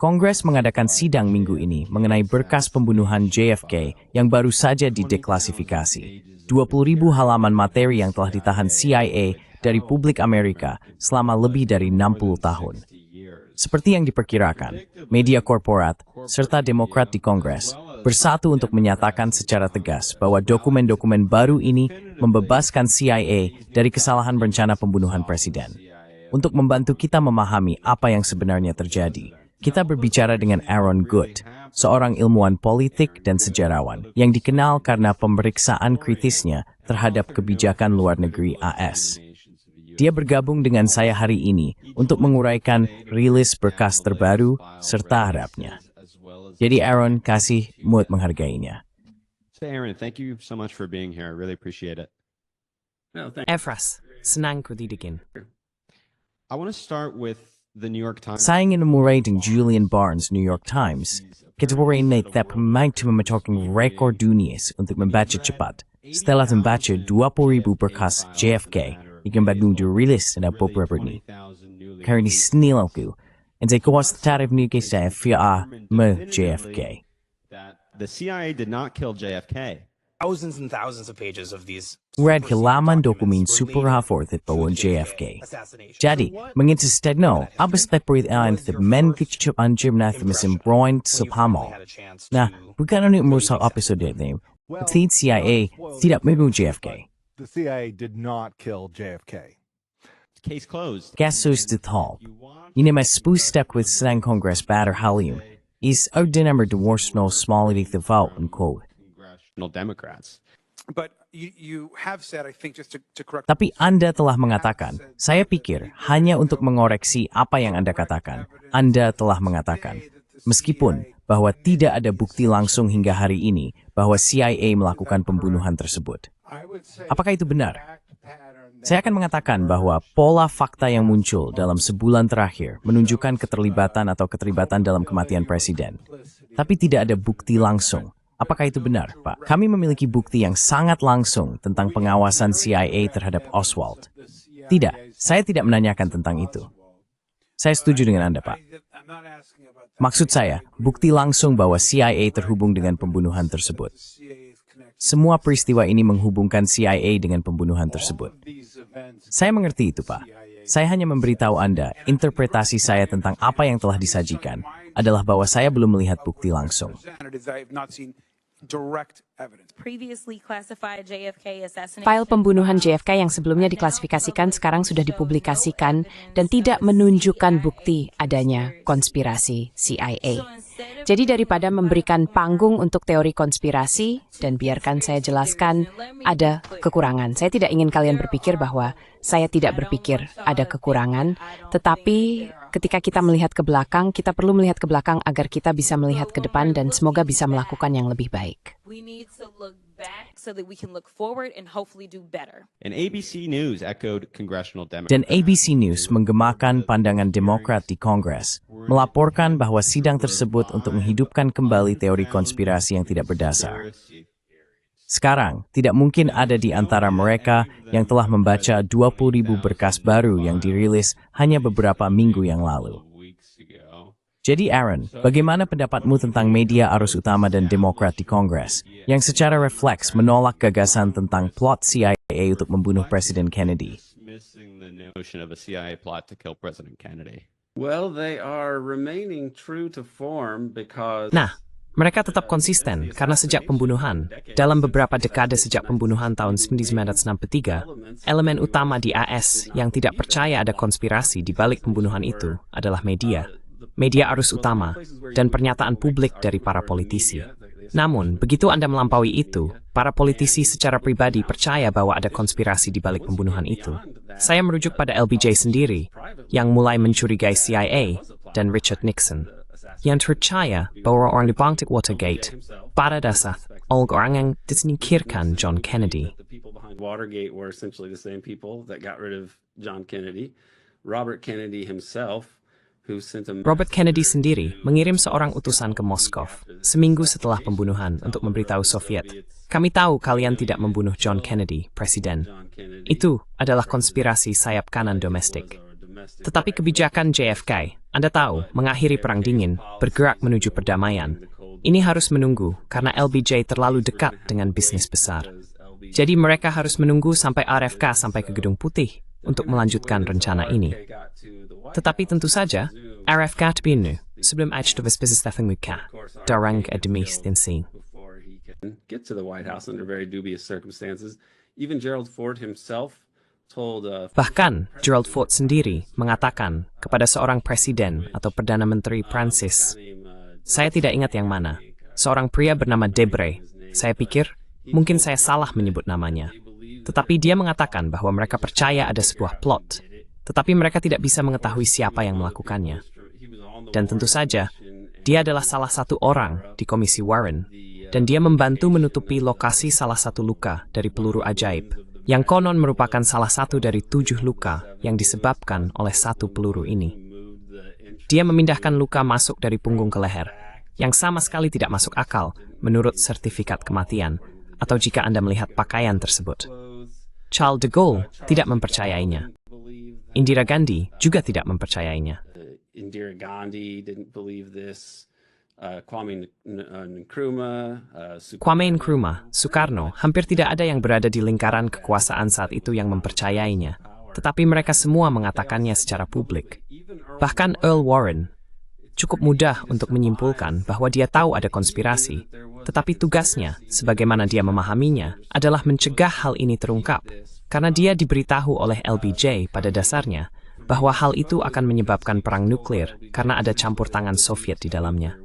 Kongres mengadakan sidang minggu ini mengenai berkas pembunuhan JFK yang baru saja dideklasifikasi. 20.000 halaman materi yang telah ditahan CIA dari publik Amerika selama lebih dari 60 tahun. Seperti yang diperkirakan, media korporat serta Demokrat di Kongres bersatu untuk menyatakan secara tegas bahwa dokumen-dokumen baru ini membebaskan CIA dari kesalahan rencana pembunuhan presiden. Untuk membantu kita memahami apa yang sebenarnya terjadi, kita berbicara dengan Aaron Good, seorang ilmuwan politik dan sejarawan yang dikenal karena pemeriksaan kritisnya terhadap kebijakan luar negeri AS. Dia bergabung dengan saya hari ini untuk menguraikan rilis berkas terbaru serta harapnya. Jadi Aaron, kasih mood menghargainya. Aaron, thank you so much for being here. I really appreciate it. Efras, senang kudidikin. I want to start with the New York Times. Saya ingin memulai dengan Julian Barnes, New York Times. Ketua ini tak pemain memecahkan rekor dunia untuk membaca cepat. Setelah membaca 20.000 berkas JFK yang baru dirilis pada beberapa ini. Karena senil aku, dan saya kuas tarif nikah saya via JFK. The CIA did not kill JFK. Thousands and thousands of pages of these Read halaman dokumen super hafort bahwa JFK. Jadi, menginsisteno, abis terperitaan the men kecil anjir mesin broin subhamal. Nah, bukan ini merusak episode ini. Tidak CIA tidak membunuh JFK. The CIA did not kill JFK. Case closed. Kasus detail. Ini mas step with sedang Kongres batter halium. Is ordinary divorce no small the vote unquote. Congressional Democrats. but you have said, I think, just to correct. Tapi Anda telah mengatakan, saya pikir hanya untuk mengoreksi apa yang Anda katakan. Anda telah mengatakan, meskipun bahwa tidak ada bukti langsung hingga hari ini bahwa CIA melakukan pembunuhan tersebut. Apakah itu benar? Saya akan mengatakan bahwa pola fakta yang muncul dalam sebulan terakhir menunjukkan keterlibatan atau keterlibatan dalam kematian presiden. Tapi tidak ada bukti langsung. Apakah itu benar, Pak? Kami memiliki bukti yang sangat langsung tentang pengawasan CIA terhadap Oswald. Tidak, saya tidak menanyakan tentang itu. Saya setuju dengan Anda, Pak. Maksud saya, bukti langsung bahwa CIA terhubung dengan pembunuhan tersebut. Semua peristiwa ini menghubungkan CIA dengan pembunuhan tersebut. Saya mengerti itu, Pak. Saya hanya memberitahu Anda, interpretasi saya tentang apa yang telah disajikan adalah bahwa saya belum melihat bukti langsung. File pembunuhan JFK yang sebelumnya diklasifikasikan sekarang sudah dipublikasikan dan tidak menunjukkan bukti adanya konspirasi CIA. Jadi daripada memberikan panggung untuk teori konspirasi, dan biarkan saya jelaskan, ada kekurangan. Saya tidak ingin kalian berpikir bahwa saya tidak berpikir ada kekurangan, tetapi ketika kita melihat ke belakang, kita perlu melihat ke belakang agar kita bisa melihat ke depan dan semoga bisa melakukan yang lebih baik. And ABC News echoed congressional Democrats. Dan ABC News menggemakan pandangan Demokrat di Kongres, melaporkan bahwa sidang tersebut untuk menghidupkan kembali teori konspirasi yang tidak berdasar. Sekarang, tidak mungkin ada di antara mereka yang telah membaca 20.000 berkas baru yang dirilis hanya beberapa minggu yang lalu. Jadi Aaron, bagaimana pendapatmu tentang media arus utama dan Demokrat di Kongres yang secara refleks menolak gagasan tentang plot CIA untuk membunuh Presiden Kennedy? Well, they are remaining true to form because Mereka tetap konsisten karena sejak pembunuhan, dalam beberapa dekade sejak pembunuhan tahun 1963, elemen utama di AS yang tidak percaya ada konspirasi di balik pembunuhan itu adalah media arus utama, dan pernyataan publik dari para politisi. Namun, begitu Anda melampaui itu, para politisi secara pribadi percaya bahwa ada konspirasi di balik pembunuhan itu. Saya merujuk pada LBJ sendiri, yang mulai mencurigai CIA dan Richard Nixon, yang percaya bahwa orang di bangkit Watergate pada dasar orang yang disingkirkan John Kennedy. the people behind Watergate were essentially the same people that got rid of John Kennedy. Robert Kennedy himself, who sent a Robert Kennedy sendiri mengirim seorang utusan ke Moskow seminggu setelah pembunuhan untuk memberitahu Soviet, kami tahu kalian tidak membunuh John Kennedy, Presiden. Itu adalah konspirasi sayap kanan domestik. Tetapi kebijakan JFK, Anda tahu, mengakhiri Perang Dingin, bergerak menuju perdamaian. Ini harus menunggu karena LBJ terlalu dekat dengan bisnis besar. Jadi mereka harus menunggu sampai RFK sampai ke Gedung Putih untuk melanjutkan rencana ini. Tetapi tentu saja, RFK terpinu sebelum aktivis bisnis Stephen Muka, darang demi stinsi. Get to the White House under very dubious circumstances. Even Gerald Ford himself told Bahkan, Gerald Ford sendiri mengatakan kepada seorang presiden atau Perdana Menteri Prancis, saya tidak ingat yang mana, seorang pria bernama Debré. Saya pikir, mungkin saya salah menyebut namanya. Tetapi dia mengatakan bahwa mereka percaya ada sebuah plot, tetapi mereka tidak bisa mengetahui siapa yang melakukannya. Dan tentu saja, dia adalah salah satu orang di Komisi Warren, dan dia membantu menutupi lokasi salah satu luka dari peluru ajaib, yang konon merupakan salah satu dari 7 luka yang disebabkan oleh satu peluru ini. Dia memindahkan luka masuk dari punggung ke leher, yang sama sekali tidak masuk akal menurut sertifikat kematian, atau jika Anda melihat pakaian tersebut. Charles de Gaulle tidak mempercayainya. Indira Gandhi juga tidak mempercayainya. Indira Gandhi didn't believe this. Kwame Nkrumah, Kwame Nkrumah, Soekarno, hampir tidak ada yang berada di lingkaran kekuasaan saat itu yang mempercayainya. Tetapi mereka semua mengatakannya secara publik. Bahkan Earl Warren, cukup mudah untuk menyimpulkan bahwa dia tahu ada konspirasi, tetapi tugasnya, sebagaimana dia memahaminya, adalah mencegah hal ini terungkap, karena dia diberitahu oleh LBJ pada dasarnya bahwa hal itu akan menyebabkan perang nuklir karena ada campur tangan Soviet di dalamnya.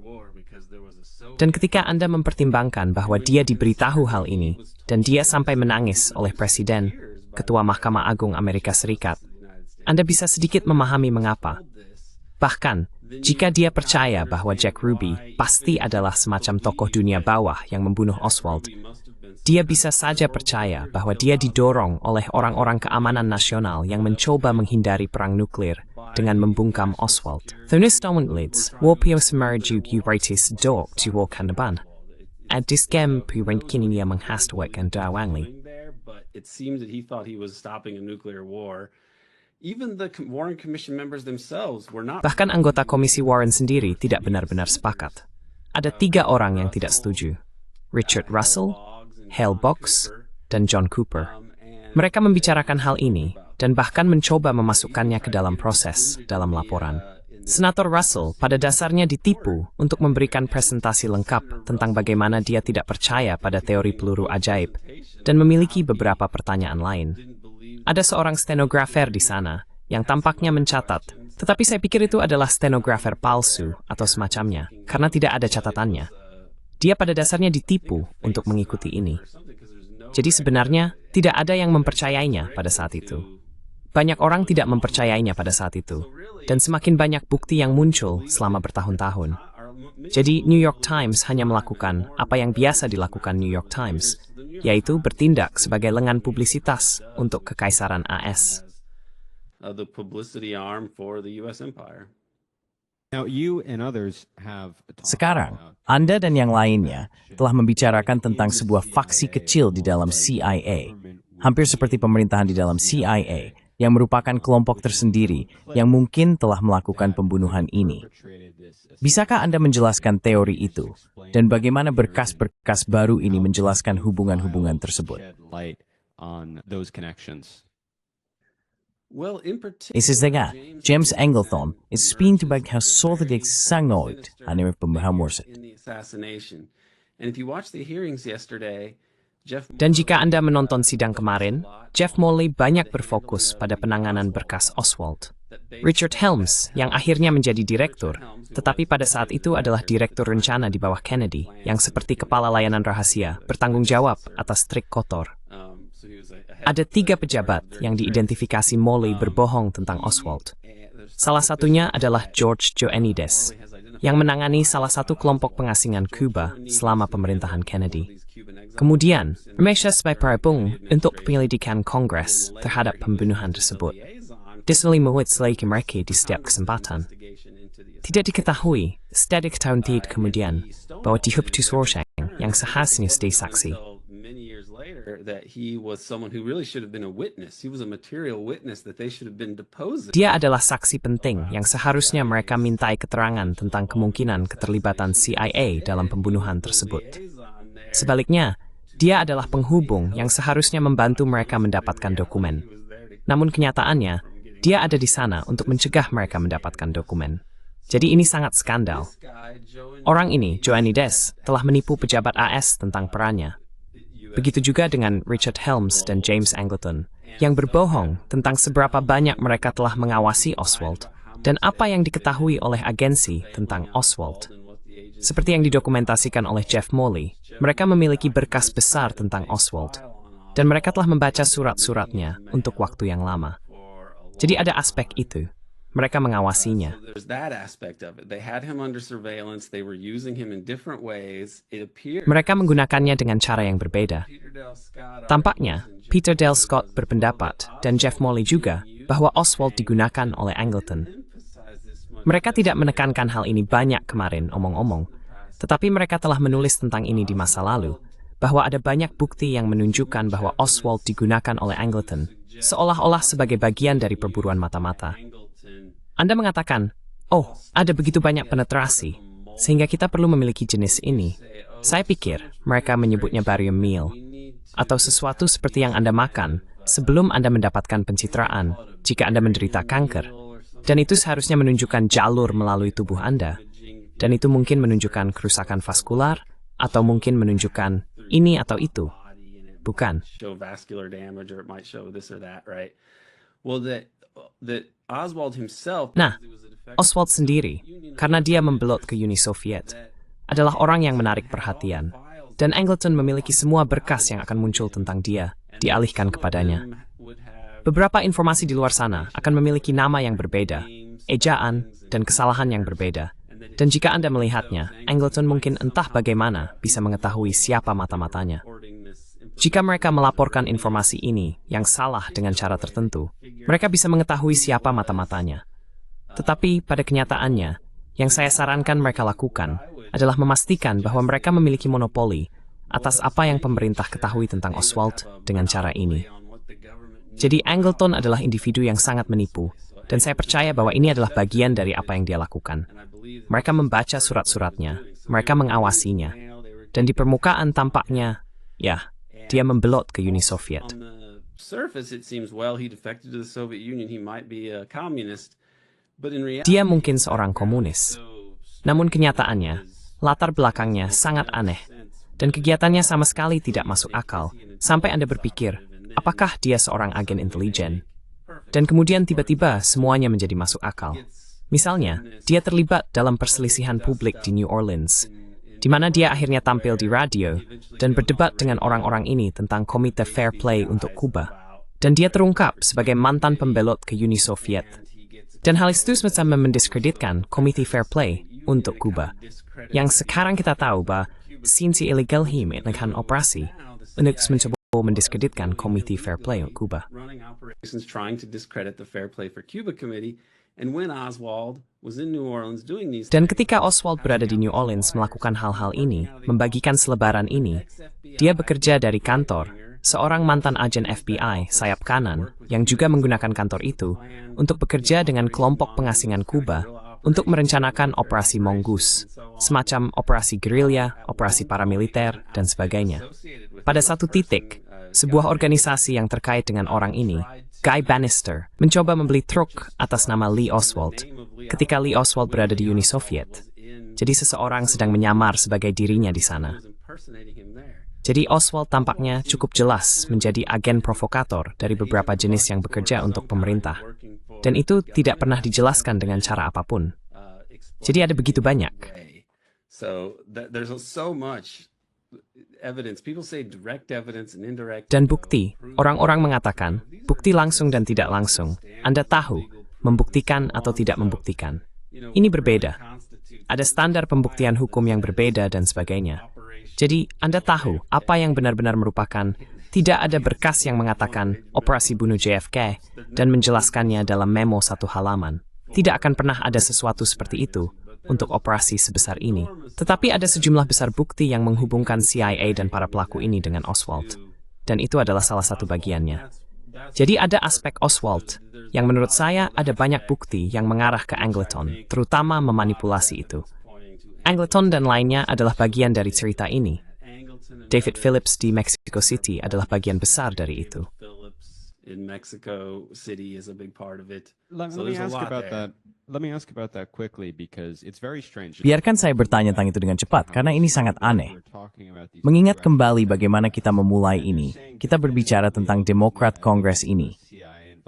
Dan ketika Anda mempertimbangkan bahwa dia diberitahu hal ini, dan dia sampai menangis oleh Presiden, Ketua Mahkamah Agung Amerika Serikat, Anda bisa sedikit memahami mengapa. Bahkan, jika dia percaya bahwa Jack Ruby pasti adalah semacam tokoh dunia bawah yang membunuh Oswald, dia bisa saja percaya bahwa dia didorong oleh orang-orang keamanan nasional yang mencoba menghindari perang nuklir dengan membungkam Oswald. Thunistawantlids, warpiosmaraju Euratis dok Tuwokanaban. Adiskem Purenkiniya menghastwek and Dawangli. It seems that he thought he was stopping a nuclear war. Even the Warren Commission members themselves were not. Bahkan anggota Komisi Warren sendiri tidak benar-benar sepakat. Ada 3 orang yang tidak setuju. Richard Russell, Hale Box, dan John Cooper. Mereka membicarakan hal ini dan bahkan mencoba memasukkannya ke dalam proses dalam laporan. Senator Russell pada dasarnya ditipu untuk memberikan presentasi lengkap tentang bagaimana dia tidak percaya pada teori peluru ajaib dan memiliki beberapa pertanyaan lain. Ada seorang stenografer di sana yang tampaknya mencatat, tetapi saya pikir itu adalah stenografer palsu atau semacamnya karena tidak ada catatannya. Dia pada dasarnya ditipu untuk mengikuti ini. Jadi sebenarnya tidak ada yang mempercayainya pada saat itu. Banyak orang tidak mempercayainya pada saat itu, dan semakin banyak bukti yang muncul selama bertahun-tahun. Jadi New York Times hanya melakukan apa yang biasa dilakukan New York Times, yaitu bertindak sebagai lengan publisitas untuk Kekaisaran AS. The publicity arm for the U.S. empire. Now, you and others have talked Sekarang, about Anda dan yang lainnya telah membicarakan tentang sebuah faksi kecil di dalam CIA, hampir seperti pemerintahan di dalam CIA, yang merupakan kelompok tersendiri yang mungkin telah melakukan pembunuhan ini. Bisakah Anda menjelaskan teori itu, dan bagaimana berkas-berkas baru ini menjelaskan hubungan-hubungan tersebut? shed light on those connections. Well, in particular, Isisdaga, James Angleton is speaking about how Soldadig Sangoid, anime pembahamurset. in the assassination. And if you watch the hearings yesterday, Jeff Dan jika Anda menonton sidang kemarin, Jeff Morley banyak berfokus pada penanganan berkas Oswald. Richard Helms, yang akhirnya menjadi direktur, tetapi pada saat itu adalah direktur rencana di bawah Kennedy, yang seperti kepala layanan rahasia, bertanggung jawab atas trik kotor. so he was a Ada 3 pejabat yang diidentifikasi Morley berbohong tentang Oswald. Salah satunya adalah George Joanides, yang menangani salah satu kelompok pengasingan Cuba selama pemerintahan Kennedy. Kemudian, Ramesh Parabung untuk penyelidikan Kongres terhadap pembunuhan tersebut. Diselimuit selagi mereka di setiap kesempatan. Tidak diketahui, setelah tahun kemudian, bahwa di Hubtus Rorschach yang seharusnya sebagai saksi. that he was someone who really should have been a witness. He was a material witness that they should have been deposed. Dia adalah saksi penting yang seharusnya mereka mintai keterangan tentang kemungkinan keterlibatan CIA dalam pembunuhan tersebut. Sebaliknya, dia adalah penghubung yang seharusnya membantu mereka mendapatkan dokumen. Namun kenyataannya, dia ada di sana untuk mencegah mereka mendapatkan dokumen. Jadi ini sangat skandal. Orang ini, Joanides, telah menipu pejabat AS tentang perannya. Begitu juga dengan Richard Helms dan James Angleton, yang berbohong tentang seberapa banyak mereka telah mengawasi Oswald dan apa yang diketahui oleh agensi tentang Oswald. Seperti yang didokumentasikan oleh Jeff Molly, mereka memiliki berkas besar tentang Oswald, dan mereka telah membaca surat-suratnya untuk waktu yang lama. Jadi ada aspek itu. Mereka mengawasinya. Mereka menggunakannya dengan cara yang berbeda. Tampaknya, Peter Dale Scott berpendapat, dan Jeff Molly juga, bahwa Oswald digunakan oleh Angleton. Mereka tidak menekankan hal ini banyak kemarin, omong-omong, tetapi mereka telah menulis tentang ini di masa lalu, bahwa ada banyak bukti yang menunjukkan bahwa Oswald digunakan oleh Angleton, seolah-olah sebagai bagian dari perburuan mata-mata. Anda mengatakan, oh, ada begitu banyak penetrasi, sehingga kita perlu memiliki jenis ini. Saya pikir mereka menyebutnya barium meal, atau sesuatu seperti yang Anda makan sebelum Anda mendapatkan pencitraan jika Anda menderita kanker. Dan itu seharusnya menunjukkan jalur melalui tubuh Anda. Dan itu mungkin menunjukkan kerusakan vaskular, atau mungkin menunjukkan ini atau itu. Bukan. Nah, Oswald sendiri, karena dia membelot ke Uni Soviet, adalah orang yang menarik perhatian, dan Angleton memiliki semua berkas yang akan muncul tentang dia, dialihkan kepadanya. Beberapa informasi di luar sana akan memiliki nama yang berbeda, ejaan, dan kesalahan yang berbeda. Dan jika Anda melihatnya, Angleton mungkin entah bagaimana bisa mengetahui siapa mata-matanya. Jika mereka melaporkan informasi ini yang salah dengan cara tertentu, mereka bisa mengetahui siapa mata-matanya. Tetapi pada kenyataannya, yang saya sarankan mereka lakukan adalah memastikan bahwa mereka memiliki monopoli atas apa yang pemerintah ketahui tentang Oswald dengan cara ini. Jadi Angleton adalah individu yang sangat menipu, dan saya percaya bahwa ini adalah bagian dari apa yang dia lakukan. Mereka membaca surat-suratnya, mereka mengawasinya, dan di permukaan tampaknya, ya, dia membelot ke Uni Soviet. Dia mungkin seorang komunis. Namun kenyataannya, latar belakangnya sangat aneh, dan kegiatannya sama sekali tidak masuk akal, sampai Anda berpikir, apakah dia seorang agen intelijen? Dan kemudian tiba-tiba semuanya menjadi masuk akal. Misalnya, dia terlibat dalam perselisihan publik di New Orleans, di mana dia akhirnya tampil di radio dan berdebat dengan orang-orang ini tentang Komite Fair Play untuk Kuba. Dan dia terungkap sebagai mantan pembelot ke Uni Soviet. Dan hal itu semacam mendiskreditkan Komite Fair Play untuk Kuba. Yang sekarang kita tahu bahwa Sinsi illegal melakukan operasi untuk mencoba mendiskreditkan Komite Fair Play untuk Kuba. Dan ketika Oswald berada di New Orleans melakukan hal-hal ini, membagikan selebaran ini, dia bekerja dari kantor, seorang mantan agen FBI sayap kanan, yang juga menggunakan kantor itu, untuk bekerja dengan kelompok pengasingan Kuba, untuk merencanakan operasi Mongoose, semacam operasi gerilya, operasi paramiliter, dan sebagainya. Pada satu titik, sebuah organisasi yang terkait dengan orang ini, Guy Bannister, mencoba membeli truk atas nama Lee Oswald ketika Lee Oswald berada di Uni Soviet. Jadi seseorang sedang menyamar sebagai dirinya di sana. Jadi Oswald tampaknya cukup jelas menjadi agen provokator dari beberapa jenis yang bekerja untuk pemerintah. Dan itu tidak pernah dijelaskan dengan cara apapun. Jadi ada begitu banyak. Dan bukti, orang-orang mengatakan, bukti langsung dan tidak langsung, Anda tahu, membuktikan atau tidak membuktikan. Ini berbeda. Ada standar pembuktian hukum yang berbeda dan sebagainya. Jadi, Anda tahu apa yang benar-benar merupakan, tidak ada berkas yang mengatakan operasi bunuh JFK dan menjelaskannya dalam memo satu halaman. Tidak akan pernah ada sesuatu seperti itu untuk operasi sebesar ini. Tetapi ada sejumlah besar bukti yang menghubungkan CIA dan para pelaku ini dengan Oswald. dan itu adalah salah satu bagiannya. Jadi ada aspek Oswald, yang menurut saya ada banyak bukti yang mengarah ke Angleton, terutama memanipulasi itu. Angleton dan lainnya adalah bagian dari cerita ini. David Phillips di Mexico City adalah bagian besar dari itu. In Mexico City is a big part of it. Let So me there's a ask lot about there. that. Let me ask about that quickly because it's very strange. Biarkan saya bertanya tentang itu dengan cepat, karena ini sangat aneh. Mengingat kembali bagaimana kita memulai ini, kita berbicara tentang Demokrat Kongres ini.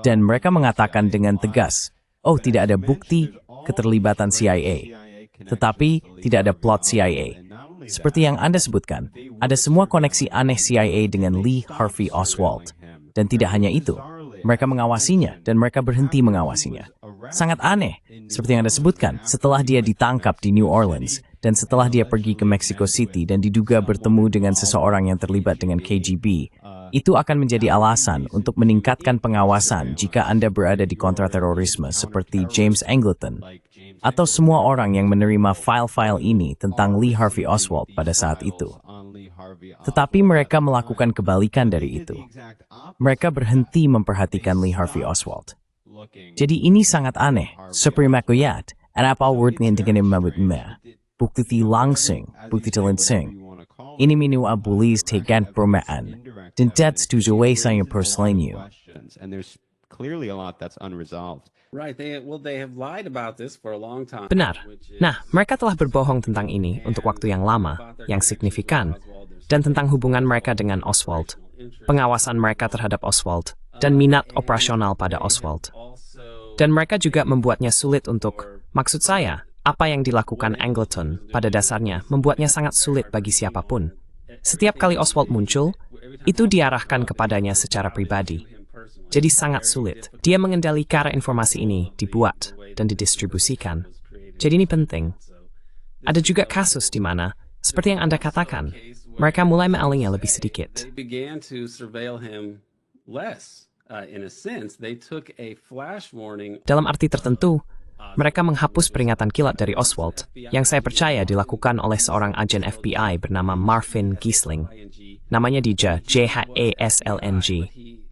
Dan mereka mengatakan dengan tegas, oh tidak ada bukti keterlibatan CIA. Tetapi tidak ada plot CIA. Seperti yang Anda sebutkan, ada semua koneksi aneh CIA dengan Lee Harvey Oswald. Dan tidak hanya itu, mereka mengawasinya dan mereka berhenti mengawasinya. Sangat aneh, seperti yang Anda sebutkan, setelah dia ditangkap di New Orleans, dan setelah dia pergi ke Mexico City dan diduga bertemu dengan seseorang yang terlibat dengan KGB, itu akan menjadi alasan untuk meningkatkan pengawasan jika Anda berada di kontraterorisme seperti James Angleton, atau semua orang yang menerima file-file ini tentang Lee Harvey Oswald pada saat itu. Tetapi mereka melakukan kebalikan dari itu. Mereka berhenti memperhatikan Lee Harvey Oswald. Jadi ini sangat aneh. Supreme Koyat, apa wordnya dengan mabutnya? Bukti langsung, bukti langsung. Ini minu abulis tegan permaan. Dan dat setuju saya perselenyu. And there's clearly a lot that's unresolved. Right, they have lied about this for a long time. Benar. Nah, mereka telah berbohong tentang ini untuk waktu yang lama, yang signifikan, dan tentang hubungan mereka dengan Oswald, pengawasan mereka terhadap Oswald, dan minat operasional pada Oswald. Dan mereka juga membuatnya sulit untuk, maksud saya, apa yang dilakukan Angleton pada dasarnya membuatnya sangat sulit bagi siapapun. Setiap kali Oswald muncul, itu diarahkan kepadanya secara pribadi. Jadi sangat sulit. Dia mengendalikan informasi ini dibuat dan didistribusikan. Jadi ini penting. Ada juga kasus di mana, seperti yang Anda katakan, mereka mulai mengalihnya lebih sedikit. They began to surveil him less. In a sense, they took a flash warning. Dalam arti tertentu, mereka menghapus peringatan kilat dari Oswald, yang saya percaya dilakukan oleh seorang agen FBI bernama Marvin Giesling. Namanya Dija, JHASLNG.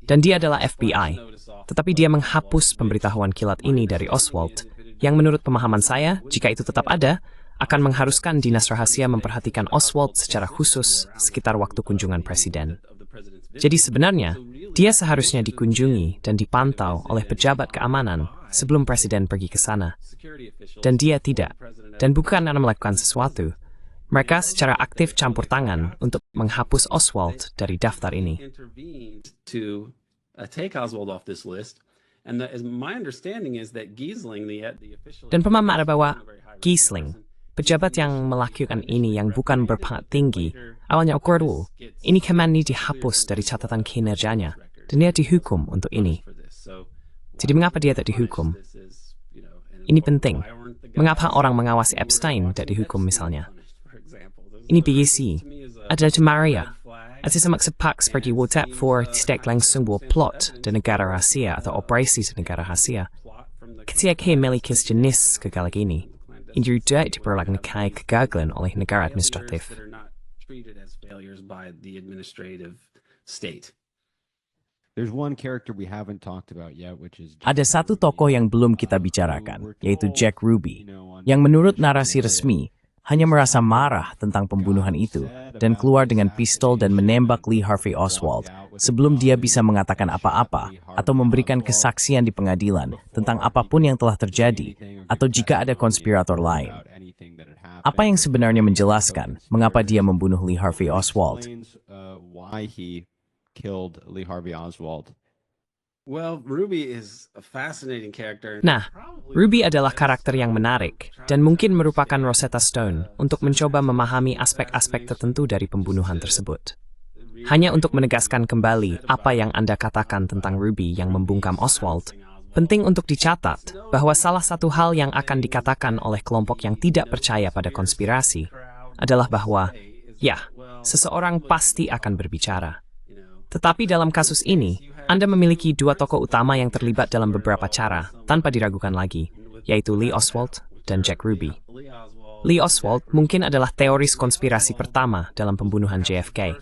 Dan dia adalah FBI, tetapi dia menghapus pemberitahuan kilat ini dari Oswald, yang menurut pemahaman saya, jika itu tetap ada, akan mengharuskan Dinas Rahasia memperhatikan Oswald secara khusus sekitar waktu kunjungan Presiden. Jadi sebenarnya, dia seharusnya dikunjungi dan dipantau oleh pejabat keamanan sebelum Presiden pergi ke sana. Dan dia tidak, dan bukan karena melakukan sesuatu. Mereka secara aktif campur tangan untuk menghapus Oswald dari daftar ini. To take Oswald off this list, and my understanding is that Giesling, the official. Dan pemahaman ada bahwa Giesling, pejabat yang melakukan ini yang bukan berpangkat tinggi, awalnya ukur ini kemana dihapus dari catatan kinerjanya, dan dia dihukum untuk ini. Jadi mengapa dia tak dihukum? Ini penting. Mengapa orang mengawasi Epstein tak dihukum misalnya? Ini BEC. Ada Maria. Ada semaksud pak seperti WhatsApp for tidak langsung buat plot di negara rahasia atau operasi di negara rahasia. Ketika memiliki jenis kegagalan ini, ini juga diperlakukan kegagalan oleh negara administratif. There's one character we haven't talked about yet, which is Ada satu tokoh yang belum kita bicarakan, yaitu Jack Ruby, yang menurut narasi resmi hanya merasa marah tentang pembunuhan itu dan keluar dengan pistol dan menembak Lee Harvey Oswald sebelum dia bisa mengatakan apa-apa atau memberikan kesaksian di pengadilan tentang apapun yang telah terjadi atau jika ada konspirator lain. Apa yang sebenarnya menjelaskan mengapa dia membunuh Lee Harvey Oswald? why he killed Lee Harvey Oswald. Well, Ruby is a fascinating character. Nah, Ruby adalah karakter yang menarik dan mungkin merupakan Rosetta Stone untuk mencoba memahami aspek-aspek tertentu dari pembunuhan tersebut. Hanya untuk menegaskan kembali apa yang Anda katakan tentang Ruby yang membungkam Oswald, penting untuk dicatat bahwa salah satu hal yang akan dikatakan oleh kelompok yang tidak percaya pada konspirasi adalah bahwa, ya, seseorang pasti akan berbicara. Tetapi dalam kasus ini, Anda memiliki dua tokoh utama yang terlibat dalam beberapa cara, tanpa diragukan lagi, yaitu Lee Oswald dan Jack Ruby. Lee Oswald mungkin adalah teoris konspirasi pertama dalam pembunuhan JFK,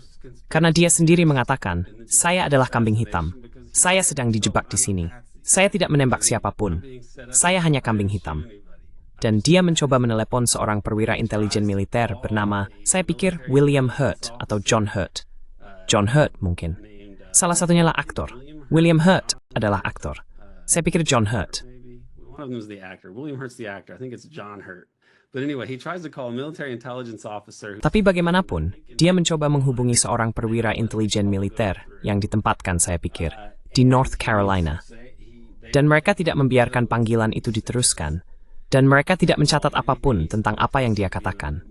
karena dia sendiri mengatakan, "Saya adalah kambing hitam. Saya sedang dijebak di sini. Saya tidak menembak siapapun. Saya hanya kambing hitam." Dan dia mencoba menelepon seorang perwira intelijen militer bernama, saya pikir, William Hurt atau John Hurt. John Hurt mungkin. Salah satunya lah aktor. William Hurt adalah aktor. Saya pikir John Hurt. One of them is the actor. William Hurt's the actor. I think it's John Hurt. But anyway, he tries to call a military intelligence officer. Tapi bagaimanapun, dia mencoba menghubungi seorang perwira intelijen militer yang ditempatkan, saya pikir, di North Carolina. Dan mereka tidak membiarkan panggilan itu diteruskan, dan mereka tidak mencatat apapun tentang apa yang dia katakan.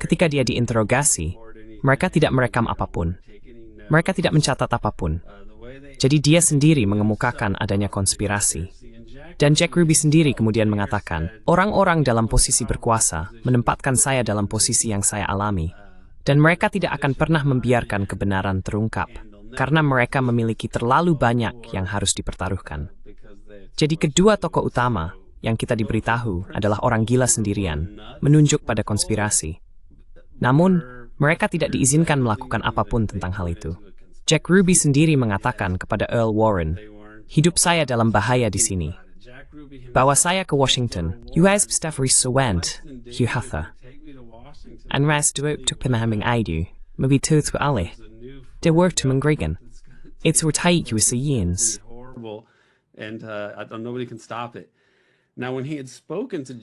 Ketika dia diinterogasi, mereka tidak merekam apapun. Mereka tidak mencatat apapun. Jadi dia sendiri mengemukakan adanya konspirasi. Dan Jack Ruby sendiri kemudian mengatakan, orang-orang dalam posisi berkuasa menempatkan saya dalam posisi yang saya alami. Dan mereka tidak akan pernah membiarkan kebenaran terungkap, karena mereka memiliki terlalu banyak yang harus dipertaruhkan. Jadi kedua tokoh utama yang kita diberitahu adalah orang gila sendirian, menunjuk pada konspirasi. Namun, mereka tidak diizinkan melakukan apapun tentang hal itu. Jack Ruby sendiri mengatakan kepada Earl Warren, "Hidup saya dalam bahaya di sini. Bawa saya ke Washington. US Stafford Sewant, Hugh Hatha. And ras duop tuk pemahaming aidu, mabitu tu alih. De work to mengregan. It's rotai you siyins." Horrible, and nobody can stop it. Now, when he had spoken to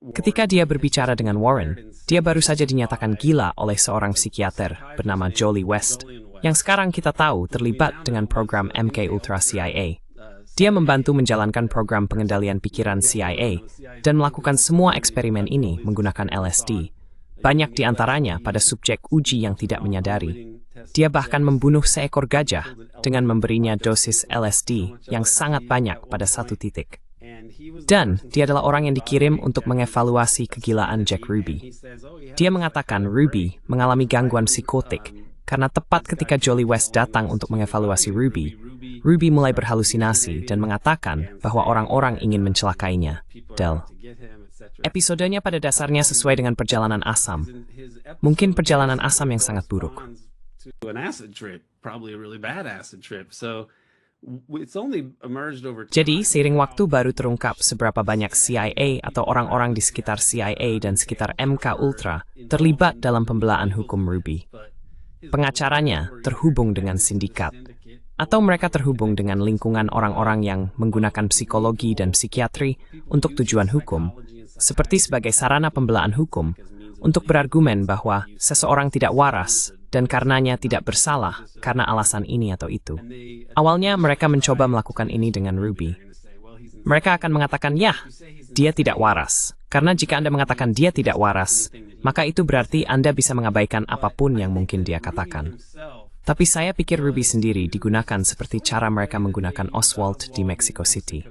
Ketika dia berbicara dengan Warren, dia baru saja dinyatakan gila oleh seorang psikiater bernama Jolie West, yang sekarang kita tahu terlibat dengan program MK Ultra CIA. Dia membantu menjalankan program pengendalian pikiran CIA dan melakukan semua eksperimen ini menggunakan LSD. Banyak di antaranya pada subjek uji yang tidak menyadari. Dia bahkan membunuh seekor gajah dengan memberinya dosis LSD yang sangat banyak pada satu titik. Dan dia adalah orang yang dikirim untuk mengevaluasi kegilaan Jack Ruby. Dia mengatakan Ruby mengalami gangguan psikotik karena tepat ketika Jolie West datang untuk mengevaluasi Ruby, Ruby mulai berhalusinasi dan mengatakan bahwa orang-orang ingin mencelakainya. Del. Episodenya pada dasarnya sesuai dengan perjalanan asam. Mungkin perjalanan asam yang sangat buruk. an acid trip, probably a really bad acid trip. So it's only emerged over time. Jadi, seiring waktu baru terungkap seberapa banyak CIA atau orang-orang di sekitar CIA dan sekitar MK Ultra terlibat dalam pembelaan hukum Ruby. Pengacaranya terhubung dengan sindikat, atau mereka terhubung dengan lingkungan orang-orang yang menggunakan psikologi dan psikiatri untuk tujuan hukum, seperti sebagai sarana pembelaan hukum, untuk berargumen bahwa seseorang tidak waras dan karenanya tidak bersalah karena alasan ini atau itu. Awalnya mereka mencoba melakukan ini dengan Ruby. Mereka akan mengatakan, ya, dia tidak waras. Karena jika Anda mengatakan dia tidak waras, maka itu berarti Anda bisa mengabaikan apapun yang mungkin dia katakan. Tapi saya pikir Ruby sendiri digunakan seperti cara mereka menggunakan Oswald di Mexico City.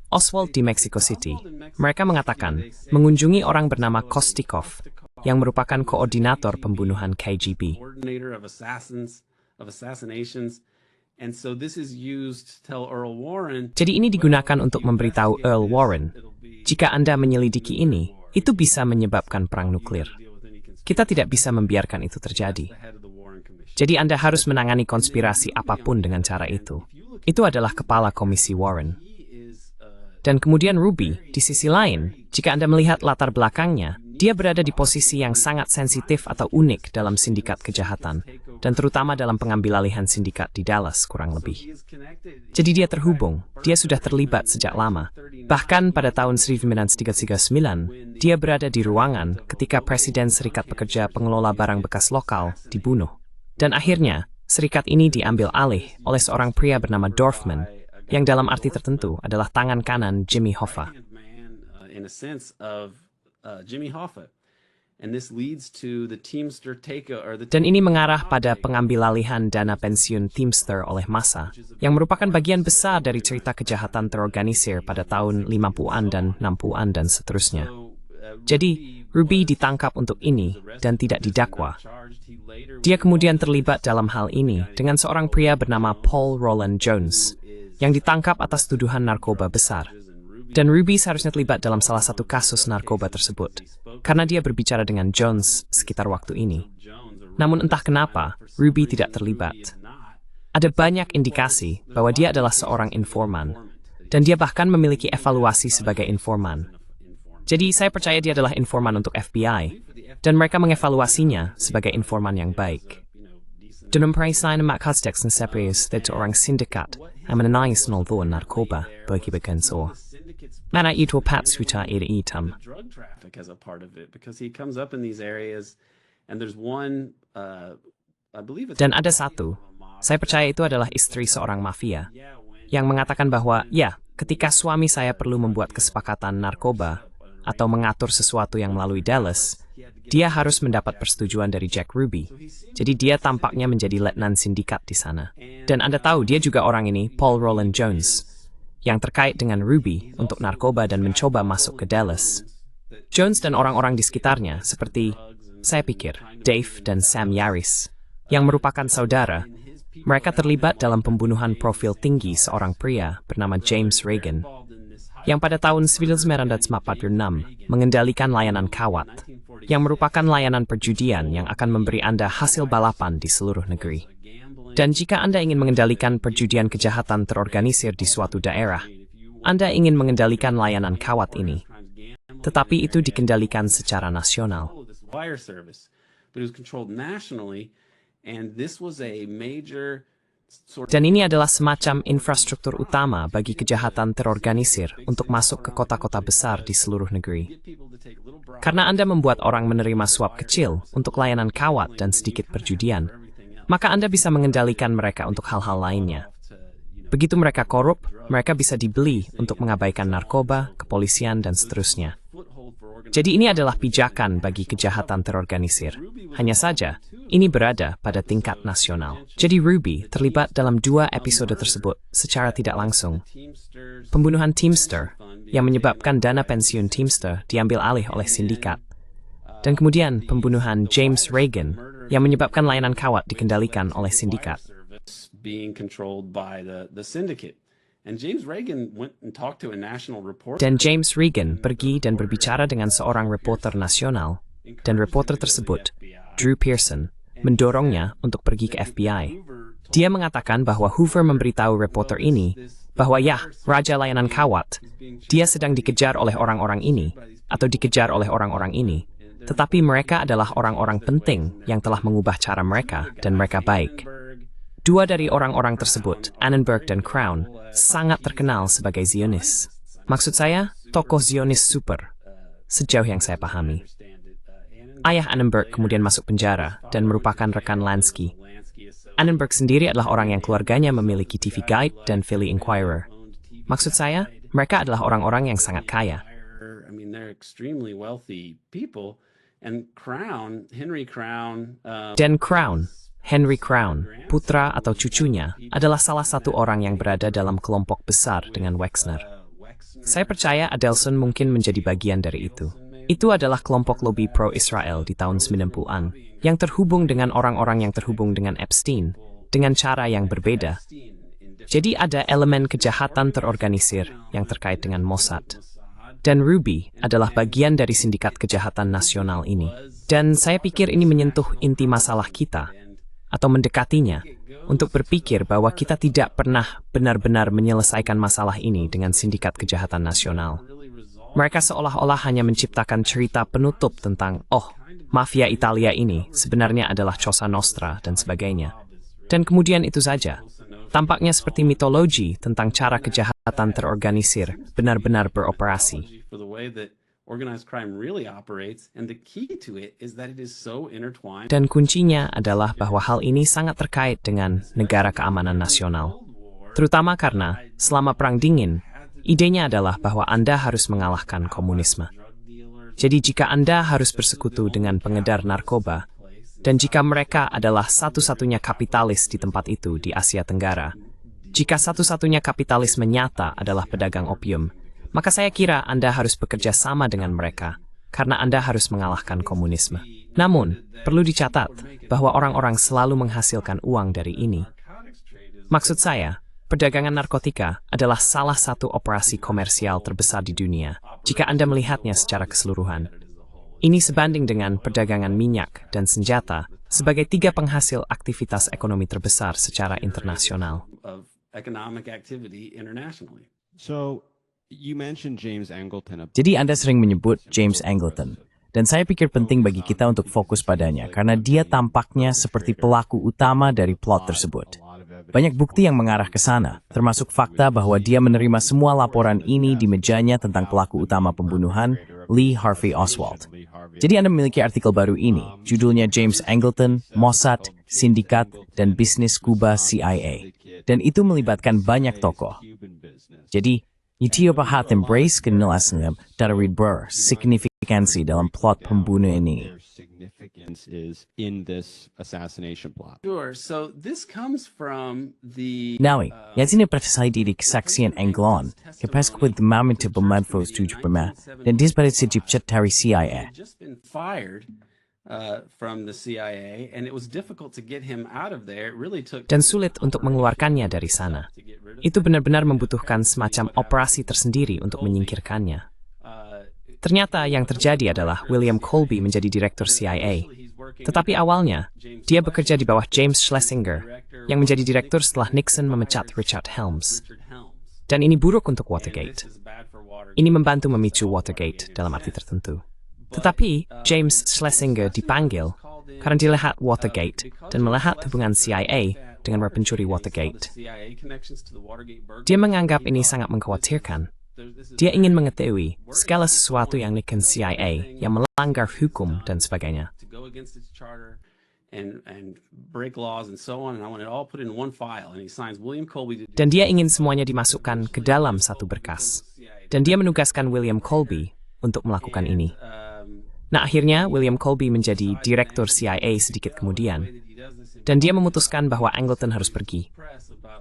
Oswald di Mexico City, mereka mengatakan mengunjungi orang bernama Kostikov, yang merupakan koordinator pembunuhan KGB. Jadi ini digunakan untuk memberitahu Earl Warren, jika Anda menyelidiki ini, itu bisa menyebabkan perang nuklir. Kita tidak bisa membiarkan itu terjadi. Jadi Anda harus menangani konspirasi apapun dengan cara itu. Itu adalah kepala Komisi Warren. Dan kemudian Ruby, di sisi lain, jika Anda melihat latar belakangnya, dia berada di posisi yang sangat sensitif atau unik dalam sindikat kejahatan, dan terutama dalam pengambilalihan sindikat di Dallas kurang lebih. Jadi dia terhubung, dia sudah terlibat sejak lama. Bahkan pada tahun 1939, dia berada di ruangan ketika Presiden Serikat Pekerja Pengelola Barang Bekas Lokal dibunuh. Dan akhirnya, serikat ini diambil alih oleh seorang pria bernama Dorfman, yang dalam arti tertentu adalah tangan kanan Jimmy Hoffa. Dan ini mengarah pada pengambilalihan dana pensiun Teamster oleh massa, yang merupakan bagian besar dari cerita kejahatan terorganisir pada tahun 50-an dan 60-an dan seterusnya. Jadi, Ruby ditangkap untuk ini dan tidak didakwa. Dia kemudian terlibat dalam hal ini dengan seorang pria bernama Paul Roland Jones, yang ditangkap atas tuduhan narkoba besar. Dan Ruby seharusnya terlibat dalam salah satu kasus narkoba tersebut, karena dia berbicara dengan Jones sekitar waktu ini. Namun entah kenapa, Ruby tidak terlibat. Ada banyak indikasi bahwa dia adalah seorang informan, dan dia bahkan memiliki evaluasi sebagai informan. Jadi saya percaya dia adalah informan untuk FBI, dan mereka mengevaluasinya sebagai informan yang baik. Dan memperaisain Makazdex dan Seprius itu orang sindikat yang menenai snolvoan narkoba bagi Begensor. Mana itu pat suta ida itam. Drug traffic as a part of it because he comes up in these areas and there's one I believe it's Dan ada satu, saya percaya itu adalah istri seorang mafia, yang mengatakan bahwa, ya, ketika suami saya perlu membuat kesepakatan narkoba atau mengatur sesuatu yang melalui Dallas, dia harus mendapat persetujuan dari Jack Ruby. Jadi dia tampaknya menjadi letnan sindikat di sana. Dan Anda tahu, dia juga orang ini, Paul Roland Jones, yang terkait dengan Ruby untuk narkoba dan mencoba masuk ke Dallas. Jones dan orang-orang di sekitarnya, seperti, saya pikir, Dave dan Sam Yaris, yang merupakan saudara, mereka terlibat dalam pembunuhan profil tinggi seorang pria bernama James Reagan, yang pada tahun 1946 mengendalikan layanan kawat, yang merupakan layanan perjudian yang akan memberi Anda hasil balapan di seluruh negeri. Dan jika Anda ingin mengendalikan perjudian kejahatan terorganisir di suatu daerah, Anda ingin mengendalikan layanan kawat ini. Tetapi itu dikendalikan secara nasional. wire service, but it was controlled nationally, and this was a major sort Dan ini adalah semacam infrastruktur utama bagi kejahatan terorganisir untuk masuk ke kota-kota besar di seluruh negeri. people to take little bribes Karena Anda membuat orang menerima suap kecil untuk layanan kawat dan sedikit perjudian, maka Anda bisa mengendalikan mereka untuk hal-hal lainnya. Begitu mereka korup, mereka bisa dibeli untuk mengabaikan narkoba, kepolisian, dan seterusnya. Jadi ini adalah pijakan bagi kejahatan terorganisir. Hanya saja, ini berada pada tingkat nasional. Jadi Ruby terlibat dalam 2 episode tersebut secara tidak langsung. Pembunuhan Teamster yang menyebabkan dana pensiun Teamster diambil alih oleh sindikat. Dan kemudian pembunuhan James Reagan yang menyebabkan layanan kawat dikendalikan oleh sindikat. being controlled by the syndicate. And James Reagan went and talked to a national reporter. Dan James Reagan pergi dan berbicara dengan seorang reporter nasional, dan reporter tersebut, Drew Pearson, mendorongnya untuk pergi ke FBI. Dia mengatakan bahwa Hoover memberitahu reporter ini bahwa ya, Raja Layanan Kawat, dia sedang dikejar oleh orang-orang ini, atau dikejar oleh orang-orang ini, tetapi mereka adalah orang-orang penting yang telah mengubah cara mereka, dan mereka baik. 2 dari orang-orang tersebut, Annenberg dan Crown, sangat terkenal sebagai Zionis. Maksud saya, tokoh Zionis super, sejauh yang saya pahami. Ayah Annenberg kemudian masuk penjara dan merupakan rekan Lansky. Annenberg sendiri adalah orang yang keluarganya memiliki TV Guide dan Philly Inquirer. Maksud saya, mereka adalah orang-orang yang sangat kaya. I mean, they're extremely wealthy people. And Crown, Henry Crown, Dan Crown, Henry Crown, putra atau cucunya, adalah salah satu orang yang berada dalam kelompok besar dengan Wexner. Saya percaya Adelson mungkin menjadi bagian dari itu. Itu adalah kelompok lobby pro-Israel di tahun 90-an, yang terhubung dengan orang-orang yang terhubung dengan Epstein, dengan cara yang berbeda. Jadi ada elemen kejahatan terorganisir yang terkait dengan Mossad. Dan Ruby adalah bagian dari sindikat kejahatan nasional ini. Dan saya pikir ini menyentuh inti masalah kita, atau mendekatinya, untuk berpikir bahwa kita tidak pernah benar-benar menyelesaikan masalah ini dengan sindikat kejahatan nasional. Mereka seolah-olah hanya menciptakan cerita penutup tentang, oh, mafia Italia ini sebenarnya adalah Cosa Nostra dan sebagainya. Dan kemudian itu saja. Tampaknya seperti mitologi tentang cara kejahatan terorganisir benar-benar beroperasi. for the way that organized crime really operates, and the key to it is that it is so intertwined. Dan kuncinya adalah bahwa hal ini sangat terkait dengan negara keamanan nasional. Terutama karena, selama Perang Dingin, idenya adalah bahwa Anda harus mengalahkan komunisme. Jadi jika Anda harus bersekutu dengan pengedar narkoba, dan jika mereka adalah satu-satunya kapitalis di tempat itu di Asia Tenggara, jika satu-satunya kapitalisme nyata adalah pedagang opium, maka saya kira Anda harus bekerja sama dengan mereka, karena Anda harus mengalahkan komunisme. Namun, perlu dicatat bahwa orang-orang selalu menghasilkan uang dari ini. Maksud saya, perdagangan narkotika adalah salah satu operasi komersial terbesar di dunia, jika Anda melihatnya secara keseluruhan. Ini sebanding dengan perdagangan minyak dan senjata sebagai 3 penghasil aktivitas ekonomi terbesar secara internasional. Of economic activity internationally. So you mentioned James Angleton. Jadi Anda sering menyebut James Angleton. Dan saya pikir penting bagi kita untuk fokus padanya karena dia tampaknya seperti pelaku utama dari plot tersebut. Banyak bukti yang mengarah ke sana, termasuk fakta bahwa dia menerima semua laporan ini di mejanya tentang pelaku utama pembunuhan, Lee Harvey Oswald. Jadi Anda memiliki artikel baru ini, judulnya James Angleton, Mossad, Sindikat, dan Bisnis Kuba CIA. Dan itu melibatkan banyak tokoh. Jadi, Ethiopia hat embrace kenalasan dari signifikansi dalam plot pembunuh ini. Their significance is in this assassination plot. Sure. So this comes from the Nawi, yang sini percaya diri kesaksian Anglon, kepas kuat mamit pemadfos tujuh pemah, dan disparit sejipcet dari CIA. just been fired from the CIA, and it was difficult to get him out of there. It really took Dan sulit untuk mengeluarkannya dari sana. Itu benar-benar membutuhkan semacam operasi tersendiri untuk menyingkirkannya. Ternyata yang terjadi adalah William Colby menjadi direktur CIA. Tetapi awalnya, dia bekerja di bawah James Schlesinger, yang menjadi direktur setelah Nixon memecat Richard Helms. Dan ini buruk untuk Watergate. Ini membantu memicu Watergate dalam arti tertentu. Tetapi, James Schlesinger dipanggil karena dilihat Watergate dan melihat hubungan CIA dengan para pencuri Watergate. Dia menganggap ini sangat mengkhawatirkan. Dia ingin mengetahui segala sesuatu yang dilakukan CIA yang melanggar hukum dan sebagainya. Dan dia ingin semuanya dimasukkan ke dalam satu berkas. Dan dia menugaskan William Colby untuk melakukan ini. Nah, akhirnya William Colby menjadi direktur CIA sedikit kemudian. Dan dia memutuskan bahwa Angleton harus pergi.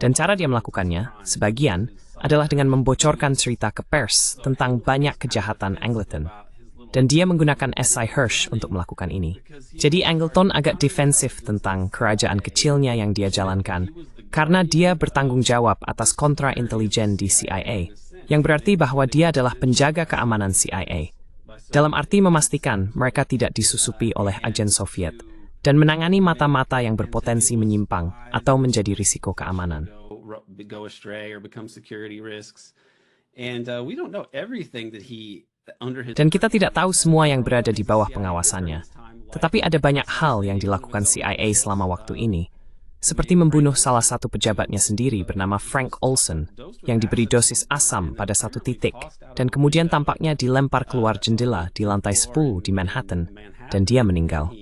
Dan cara dia melakukannya, sebagian, adalah dengan membocorkan cerita ke pers tentang banyak kejahatan Angleton. Dan dia menggunakan S.I. Hirsch untuk melakukan ini. Jadi Angleton agak defensif tentang kerajaan kecilnya yang dia jalankan, karena dia bertanggung jawab atas kontra intelijen di CIA, yang berarti bahwa dia adalah penjaga keamanan CIA. Dalam arti memastikan mereka tidak disusupi oleh agen Soviet, dan menangani mata-mata yang berpotensi menyimpang atau menjadi risiko keamanan. Dan kita tidak tahu semua yang berada di bawah pengawasannya. Tetapi ada banyak hal yang dilakukan CIA selama waktu ini, seperti membunuh salah satu pejabatnya sendiri bernama Frank Olson, yang diberi dosis asam pada satu titik, dan kemudian tampaknya dilempar keluar jendela di lantai 10 di Manhattan, dan dia meninggal.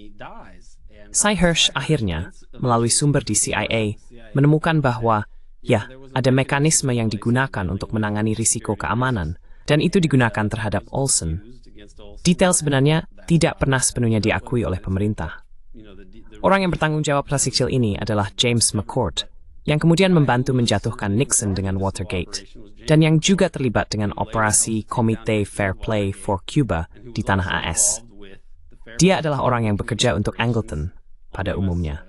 S.I. Hirsch akhirnya, melalui sumber di CIA, menemukan bahwa, ya, ada mekanisme yang digunakan untuk menangani risiko keamanan, dan itu digunakan terhadap Olson. Detail sebenarnya tidak pernah sepenuhnya diakui oleh pemerintah. Orang yang bertanggung jawab atas kecil ini adalah James McCord, yang kemudian membantu menjatuhkan Nixon dengan Watergate, dan yang juga terlibat dengan operasi Komite Fair Play for Cuba di tanah AS. Dia adalah orang yang bekerja untuk Angleton pada umumnya.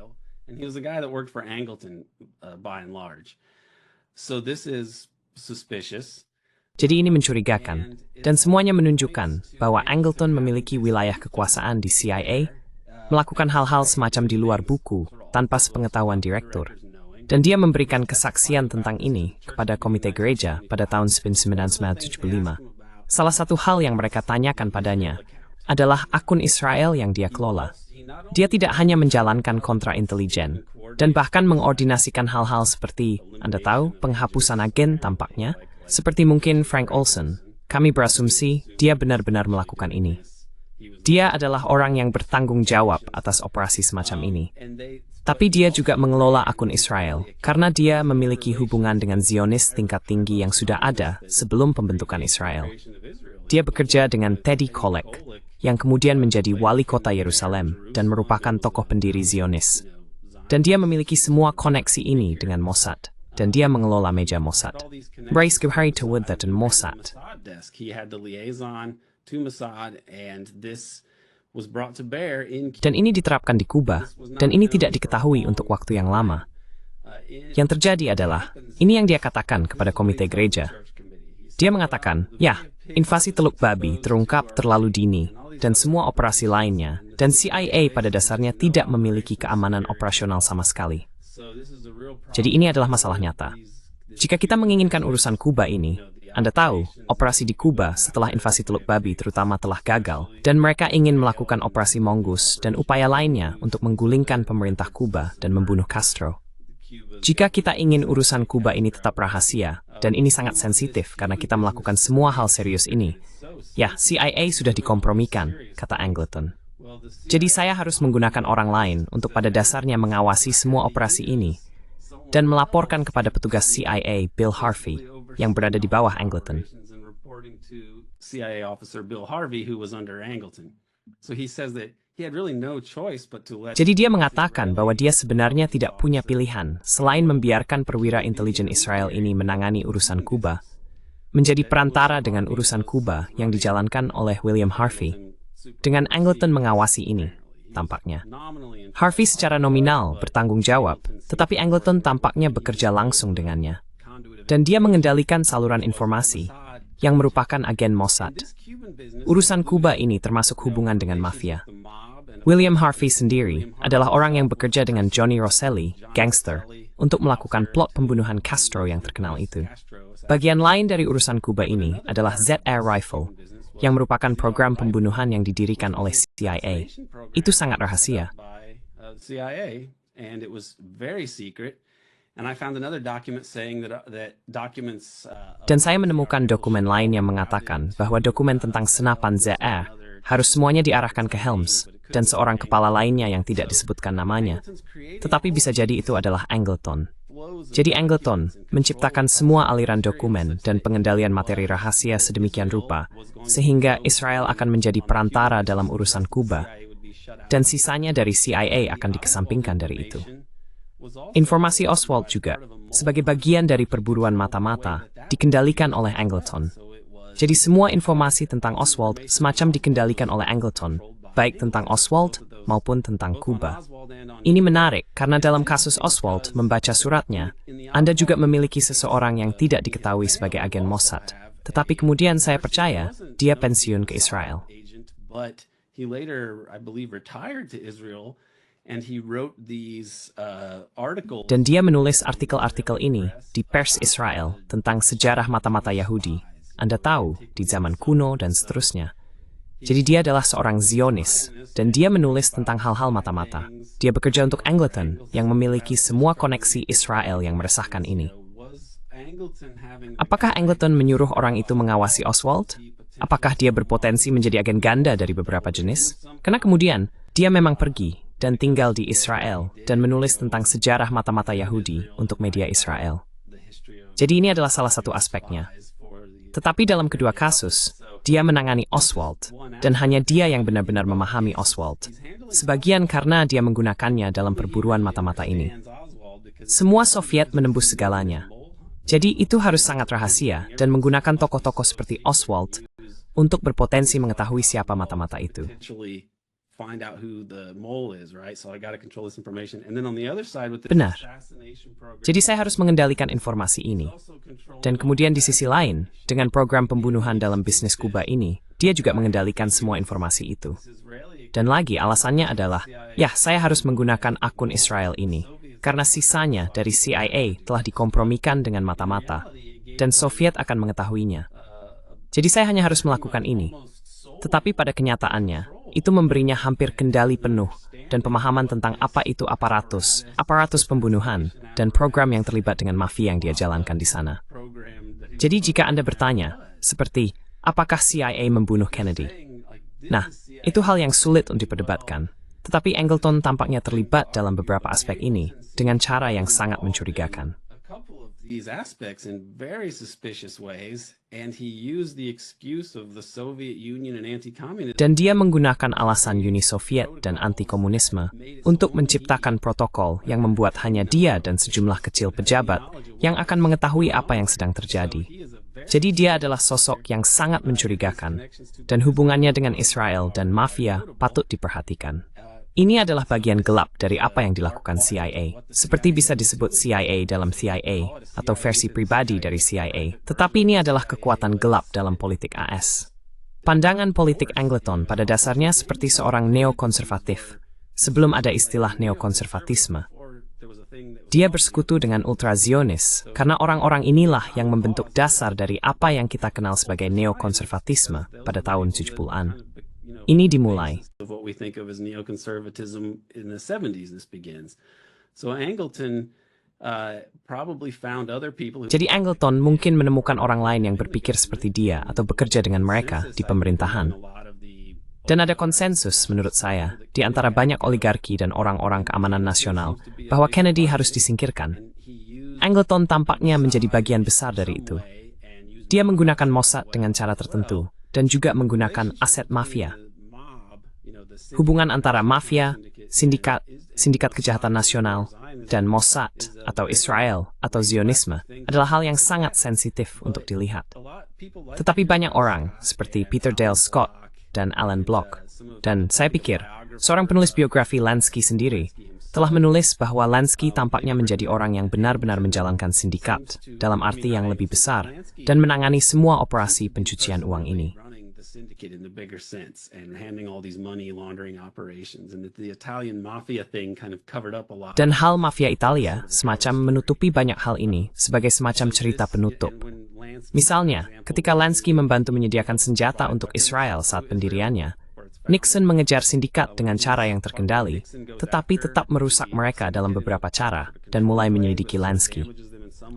He was the guy that worked for Angleton, by and large. So this is suspicious. Jadi ini mencurigakan, dan semuanya menunjukkan bahwa Angleton memiliki wilayah kekuasaan di CIA, melakukan hal-hal semacam di luar buku tanpa sepengetahuan direktur. Dan dia memberikan kesaksian tentang ini kepada Komite Gereja pada tahun 1975. Salah satu hal yang mereka tanyakan padanya adalah akun Israel yang dia kelola. Dia tidak hanya menjalankan kontra intelijen, dan bahkan mengordinasikan hal-hal seperti, Anda tahu, penghapusan agen tampaknya, seperti mungkin Frank Olson. Kami berasumsi dia benar-benar melakukan ini. Dia adalah orang yang bertanggung jawab atas operasi semacam ini. Tapi dia juga mengelola akun Israel, karena dia memiliki hubungan dengan Zionis tingkat tinggi yang sudah ada sebelum pembentukan Israel. Dia bekerja dengan Teddy Kollek, yang kemudian menjadi wali kota Yerusalem dan merupakan tokoh pendiri Zionis. Dan dia memiliki semua koneksi ini dengan Mossad. Dan dia mengelola meja Mossad. Bryce Gibhari Tawud dan Mossad. Dan ini diterapkan di Kuba, dan ini tidak diketahui untuk waktu yang lama. Yang terjadi adalah, ini yang dia katakan kepada Komite Gereja. Dia mengatakan, ya, invasi Teluk Babi terungkap terlalu dini, dan semua operasi lainnya, dan CIA pada dasarnya tidak memiliki keamanan operasional sama sekali. Jadi ini adalah masalah nyata. Jika kita menginginkan urusan Kuba ini, Anda tahu, operasi di Kuba setelah invasi Teluk Babi terutama telah gagal, dan mereka ingin melakukan operasi Mongoose dan upaya lainnya untuk menggulingkan pemerintah Kuba dan membunuh Castro. Jika kita ingin urusan Kuba ini tetap rahasia, dan ini sangat sensitif karena kita melakukan semua hal serius ini, ya, CIA sudah dikompromikan, kata Angleton. Jadi saya harus menggunakan orang lain untuk pada dasarnya mengawasi semua operasi ini, dan melaporkan kepada petugas CIA Bill Harvey, yang berada di bawah Angleton. CIA officer Bill Harvey, who was under Angleton. So he says that he had really no choice but to let. Jadi dia mengatakan bahwa dia sebenarnya tidak punya pilihan selain membiarkan perwira intelijen Israel ini menangani urusan Kuba, menjadi perantara dengan urusan Kuba yang dijalankan oleh William Harvey, dengan Angleton mengawasi ini, tampaknya. Harvey secara nominal bertanggung jawab, tetapi Angleton tampaknya bekerja langsung dengannya. Dan dia mengendalikan saluran informasi yang merupakan agen Mossad. Urusan Kuba ini termasuk hubungan dengan mafia. William Harvey sendiri adalah orang yang bekerja dengan Johnny Rosselli, gangster, untuk melakukan plot pembunuhan Castro yang terkenal itu. Bagian lain dari urusan Kuba ini adalah Z-Air Rifle, yang merupakan program pembunuhan yang didirikan oleh CIA. Itu sangat rahasia. CIA, and it was very secret. And I found another document saying that documents. Dan saya menemukan dokumen lain yang mengatakan bahwa dokumen tentang senapan ZR harus semuanya diarahkan ke Helms dan seorang kepala lainnya yang tidak disebutkan namanya. Tetapi bisa jadi itu adalah Angleton. Jadi Angleton menciptakan semua aliran dokumen dan pengendalian materi rahasia sedemikian rupa, sehingga Israel akan menjadi perantara dalam urusan Kuba, dan sisanya dari CIA akan dikesampingkan dari itu. Informasi Oswald juga, sebagai bagian dari perburuan mata-mata, dikendalikan oleh Angleton. Jadi semua informasi tentang Oswald semacam dikendalikan oleh Angleton, baik tentang Oswald maupun tentang Kuba. Ini menarik karena dalam kasus Oswald membaca suratnya, Anda juga memiliki seseorang yang tidak diketahui sebagai agen Mossad. Tetapi kemudian saya percaya, dia pensiun ke Israel. But he later, I believe, retired to Israel. And he wrote these articles. Dan dia menulis artikel-artikel ini di pers Israel tentang sejarah mata-mata Yahudi. Anda tahu, di zaman kuno dan seterusnya. Jadi dia adalah seorang Zionis, dan dia menulis tentang hal-hal mata-mata. Dia bekerja untuk Angleton, yang memiliki semua koneksi Israel yang meresahkan ini. Apakah Angleton menyuruh orang itu mengawasi Oswald? Apakah dia berpotensi menjadi agen ganda dari beberapa jenis? Karena kemudian, dia memang pergi dan tinggal di Israel dan menulis tentang sejarah mata-mata Yahudi untuk media Israel. Jadi ini adalah salah satu aspeknya. Tetapi dalam kedua kasus, dia menangani Oswald, dan hanya dia yang benar-benar memahami Oswald. Sebagian karena dia menggunakannya dalam perburuan mata-mata ini. Semua Soviet menembus segalanya. Jadi itu harus sangat rahasia dan menggunakan tokoh-tokoh seperti Oswald untuk berpotensi mengetahui siapa mata-mata itu. Benar. Jadi saya harus mengendalikan informasi ini. Dan kemudian di sisi lain, dengan program pembunuhan dalam bisnis Kuba ini, dia juga mengendalikan semua informasi itu. Dan lagi alasannya adalah, ya saya harus menggunakan akun Israel ini, karena sisanya dari CIA telah dikompromikan dengan mata-mata, dan Soviet akan mengetahuinya. Jadi saya hanya harus melakukan ini. Tetapi pada kenyataannya, itu memberinya hampir kendali penuh dan pemahaman tentang apa itu aparatus pembunuhan, dan program yang terlibat dengan mafia yang dia jalankan di sana. Jadi jika Anda bertanya, seperti, apakah CIA membunuh Kennedy? Nah, itu hal yang sulit untuk diperdebatkan. Tetapi Angleton tampaknya terlibat dalam beberapa aspek ini dengan cara yang sangat mencurigakan. These aspects in very suspicious ways, and he used the excuse of the Soviet Union and anti-communism. Dan dia menggunakan alasan Uni Soviet dan anti-komunisme untuk menciptakan protokol yang membuat hanya dia dan sejumlah kecil pejabat yang akan mengetahui apa yang sedang terjadi. Jadi dia adalah sosok yang sangat mencurigakan, dan hubungannya dengan Israel dan mafia patut diperhatikan. Ini adalah bagian gelap dari apa yang dilakukan CIA. Seperti bisa disebut CIA dalam CIA, atau versi pribadi dari CIA. Tetapi ini adalah kekuatan gelap dalam politik AS. Pandangan politik Angleton pada dasarnya seperti seorang neokonservatif, sebelum ada istilah neokonservatisme. Dia bersekutu dengan ultrazionis, karena orang-orang inilah yang membentuk dasar dari apa yang kita kenal sebagai neokonservatisme pada tahun 70-an. Ini dimulai. What we think of as neoconservatism in the 70s, this begins. So Angleton probably found other people who... Jadi Angleton mungkin menemukan orang lain yang berpikir seperti dia atau bekerja dengan mereka di pemerintahan. Dan ada konsensus menurut saya di antara banyak oligarki dan orang-orang keamanan nasional bahwa Kennedy harus disingkirkan. Angleton tampaknya menjadi bagian besar dari itu. Dia menggunakan Mossad dengan cara tertentu dan juga menggunakan aset mafia. Hubungan antara mafia, sindikat kejahatan nasional, dan Mossad atau Israel atau Zionisme adalah hal yang sangat sensitif untuk dilihat. Tetapi banyak orang seperti Peter Dale Scott dan Alan Block, dan saya pikir seorang penulis biografi Lansky sendiri telah menulis bahwa Lansky tampaknya menjadi orang yang benar-benar menjalankan sindikat dalam arti yang lebih besar dan menangani semua operasi pencucian uang ini. Syndicate in the bigger sense and handling all these money laundering operations, and that the Italian mafia thing kind of covered up a lot. Dan hal mafia Italia semacam menutupi banyak hal ini sebagai semacam cerita penutup. Misalnya, ketika Lansky membantu menyediakan senjata untuk Israel saat pendiriannya, Nixon mengejar sindikat dengan cara yang terkendali, tetapi tetap merusak mereka dalam beberapa cara dan mulai menyelidiki Lansky.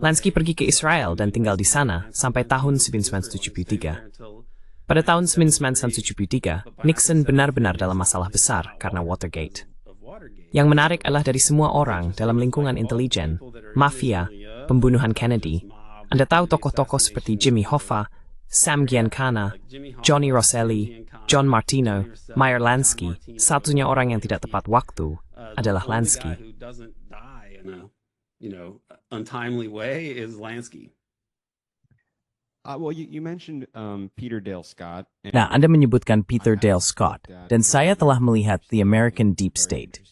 Lansky pergi ke Israel dan tinggal di sana sampai tahun 1973. Pada tahun 1973, Nixon benar-benar dalam masalah besar karena Watergate. Yang menarik adalah dari semua orang dalam lingkungan intelijen, mafia, pembunuhan Kennedy. Anda tahu tokoh-tokoh seperti Jimmy Hoffa, Sam Giancana, Johnny Rosselli, John Martino, Meyer Lansky. Satunya orang yang tidak tepat waktu adalah Lansky. Untimely way is Lansky. Well, you mentioned Peter Dale Scott. Nah, Anda menyebutkan Peter Dale Scott, dan saya telah melihat The American Deep State.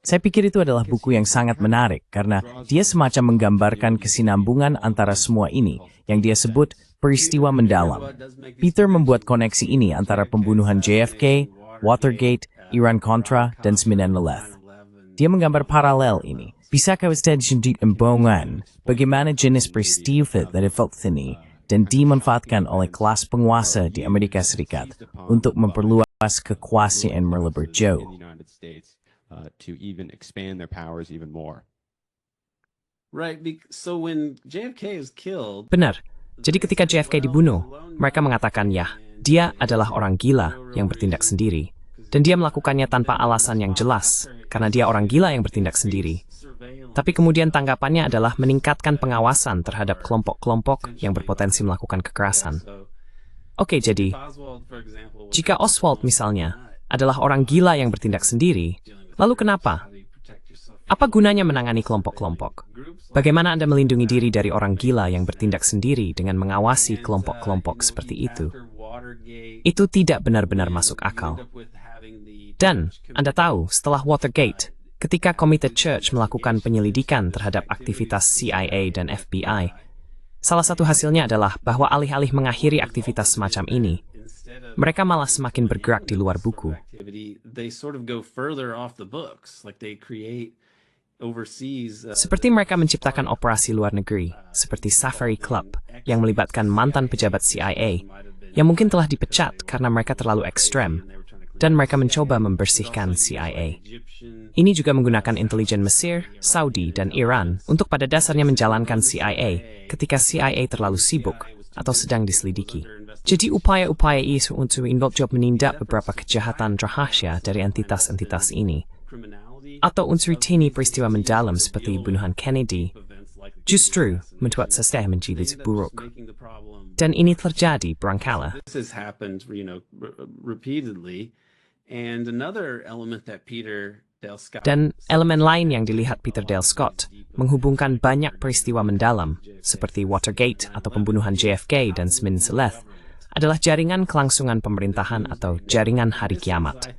Saya pikir itu adalah buku yang sangat menarik, karena dia semacam menggambarkan kesinambungan antara semua ini, yang dia sebut peristiwa mendalam. Peter membuat koneksi ini antara pembunuhan JFK, Watergate, Iran-Contra, dan 9/11. Dia menggambar paralel ini. Bisakah Anda diembangkan bagaimana jenis peristiwa dari fakta ini dan dimanfaatkan oleh kelas penguasa di Amerika Serikat untuk memperluas kekuasaan merlebar jauh. To even expand their powers even more. Right, so when JFK is killed... Benar. Jadi ketika JFK dibunuh, mereka mengatakan ya, dia adalah orang gila yang bertindak sendiri. Dan dia melakukannya tanpa alasan yang jelas, karena dia orang gila yang bertindak sendiri. Tapi kemudian tanggapannya adalah meningkatkan pengawasan terhadap kelompok-kelompok yang berpotensi melakukan kekerasan. Oke, jadi, jika Oswald misalnya adalah orang gila yang bertindak sendiri, lalu kenapa? Apa gunanya menangani kelompok-kelompok? Bagaimana Anda melindungi diri dari orang gila yang bertindak sendiri dengan mengawasi kelompok-kelompok seperti itu? Itu tidak benar-benar masuk akal. Dan, Anda tahu, setelah Watergate, ketika Komite Church melakukan penyelidikan terhadap aktivitas CIA dan FBI, salah satu hasilnya adalah bahwa alih-alih mengakhiri aktivitas semacam ini, mereka malah semakin bergerak di luar buku. Seperti mereka menciptakan operasi luar negeri, seperti Safari Club, yang melibatkan mantan pejabat CIA, yang mungkin telah dipecat karena mereka terlalu ekstrem, dan mereka mencoba membersihkan CIA. Ini juga menggunakan intelijen Mesir, Saudi, dan Iran untuk pada dasarnya menjalankan CIA ketika CIA terlalu sibuk atau sedang diselidiki. Jadi upaya-upaya itu untuk menindak beberapa kejahatan rahasia dari entitas-entitas ini, atau untuk ini peristiwa mendalam seperti pembunuhan Kennedy, justru membuat sistem menjadi buruk. Dan ini terjadi berangkali. Dan elemen lain yang dilihat Peter Dale Scott menghubungkan banyak peristiwa mendalam seperti Watergate atau pembunuhan JFK dan 9/11 adalah jaringan kelangsungan pemerintahan atau jaringan hari kiamat.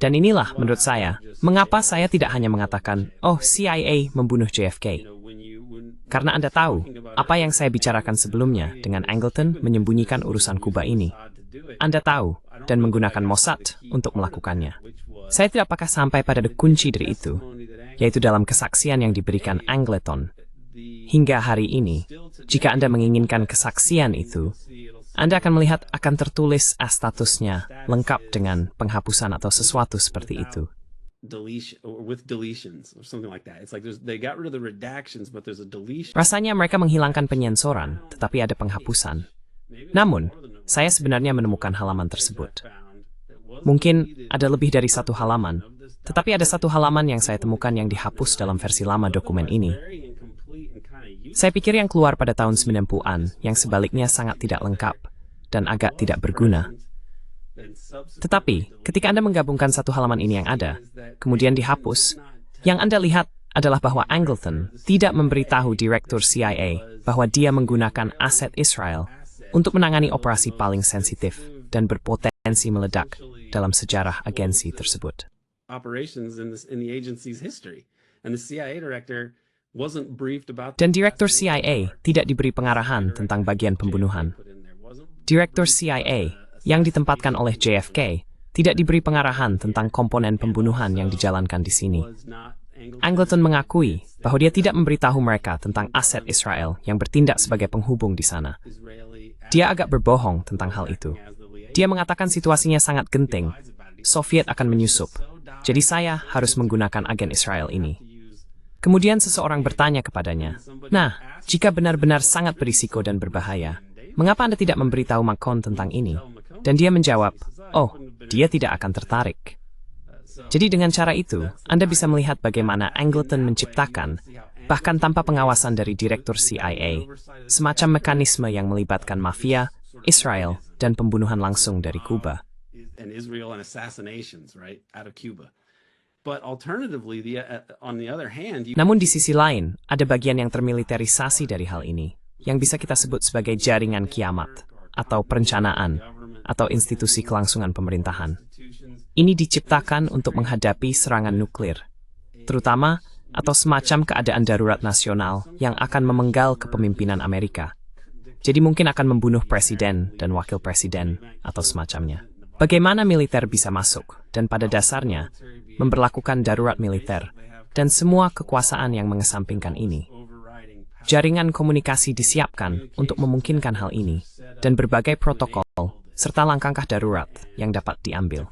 Dan inilah, menurut saya, mengapa saya tidak hanya mengatakan, oh, CIA membunuh JFK. Karena Anda tahu, apa yang saya bicarakan sebelumnya dengan Angleton menyembunyikan urusan Kuba ini. Anda tahu, dan menggunakan Mossad untuk melakukannya. Saya tidak apakah sampai pada kunci dari itu, yaitu dalam kesaksian yang diberikan Angleton. Hingga hari ini, jika Anda menginginkan kesaksian itu, Anda akan melihat akan tertulis statusnya lengkap dengan penghapusan atau sesuatu seperti itu. Rasanya mereka menghilangkan penyensoran, tetapi ada penghapusan. Namun, saya sebenarnya menemukan halaman tersebut. Mungkin ada lebih dari satu halaman, tetapi ada satu halaman yang saya temukan yang dihapus dalam versi lama dokumen ini. Saya pikir yang keluar pada tahun 90-an, yang sebaliknya sangat tidak lengkap dan agak tidak berguna. Tetapi, ketika Anda menggabungkan satu halaman ini yang ada, kemudian dihapus, yang Anda lihat adalah bahwa Angleton tidak memberitahu Direktur CIA bahwa dia menggunakan aset Israel untuk menangani operasi paling sensitif dan berpotensi meledak dalam sejarah agensi tersebut. Dan Direktur CIA tidak diberi pengarahan tentang bagian pembunuhan. Direktur CIA yang ditempatkan oleh JFK tidak diberi pengarahan tentang komponen pembunuhan yang dijalankan di sini. Angleton mengakui bahwa dia tidak memberitahu mereka tentang aset Israel yang bertindak sebagai penghubung di sana. Dia agak berbohong tentang hal itu. Dia mengatakan situasinya sangat genting. Soviet akan menyusup. Jadi saya harus menggunakan agen Israel ini. Kemudian seseorang bertanya kepadanya, nah, jika benar-benar sangat berisiko dan berbahaya, mengapa Anda tidak memberitahu Macron tentang ini? Dan dia menjawab, oh, dia tidak akan tertarik. Jadi dengan cara itu, Anda bisa melihat bagaimana Angleton menciptakan, bahkan tanpa pengawasan dari Direktur CIA, semacam mekanisme yang melibatkan mafia, Israel, dan pembunuhan langsung dari Kuba. Namun di sisi lain, ada bagian yang termiliterisasi dari hal ini, yang bisa kita sebut sebagai jaringan kiamat, atau perencanaan, atau institusi kelangsungan pemerintahan. Ini diciptakan untuk menghadapi serangan nuklir, terutama atau semacam keadaan darurat nasional yang akan memenggal kepemimpinan Amerika. Jadi mungkin akan membunuh presiden dan wakil presiden, atau semacamnya. Bagaimana militer bisa masuk, dan pada dasarnya, memberlakukan darurat militer, dan semua kekuasaan yang mengesampingkan ini. Jaringan komunikasi disiapkan untuk memungkinkan hal ini, dan berbagai protokol, serta langkah-langkah darurat yang dapat diambil.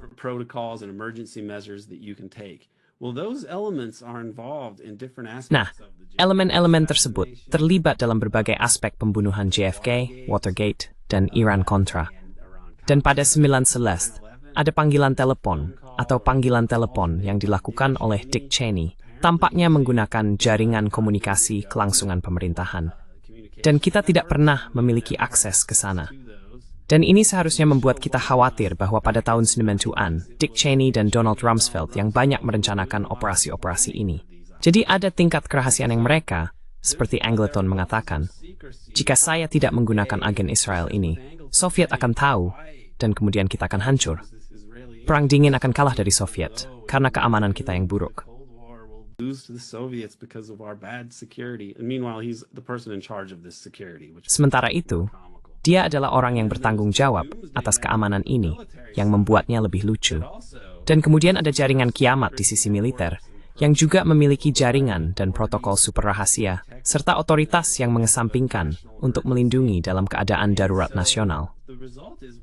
Nah, elemen-elemen tersebut terlibat dalam berbagai aspek pembunuhan JFK, Watergate, dan Iran-Contra. Dan pada 9/11, ada panggilan telepon atau panggilan telepon yang dilakukan oleh Dick Cheney, tampaknya menggunakan jaringan komunikasi kelangsungan pemerintahan. Dan kita tidak pernah memiliki akses ke sana. Dan ini seharusnya membuat kita khawatir bahwa pada tahun 90-an, Dick Cheney dan Donald Rumsfeld yang banyak merencanakan operasi-operasi ini. Jadi ada tingkat kerahasiaan yang mereka, seperti Angleton mengatakan, jika saya tidak menggunakan agen Israel ini, Soviet akan tahu, dan kemudian kita akan hancur. Perang dingin akan kalah dari Soviet, karena keamanan kita yang buruk. Sementara itu, dia adalah orang yang bertanggung jawab atas keamanan ini, yang membuatnya lebih lucu. Dan kemudian ada jaringan kiamat di sisi militer, yang juga memiliki jaringan dan protokol super rahasia, serta otoritas yang mengesampingkan untuk melindungi dalam keadaan darurat nasional.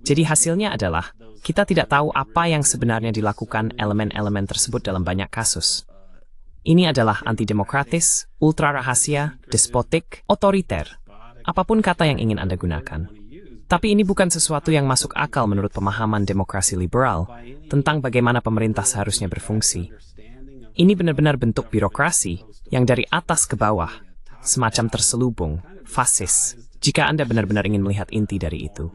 Jadi hasilnya adalah, kita tidak tahu apa yang sebenarnya dilakukan elemen-elemen tersebut dalam banyak kasus. Ini adalah antidemokratis, ultra rahasia, despotik, otoriter, apapun kata yang ingin Anda gunakan. Tapi ini bukan sesuatu yang masuk akal menurut pemahaman demokrasi liberal tentang bagaimana pemerintah seharusnya berfungsi. Ini benar-benar bentuk birokrasi yang dari atas ke bawah, semacam terselubung, fasis, jika Anda benar-benar ingin melihat inti dari itu.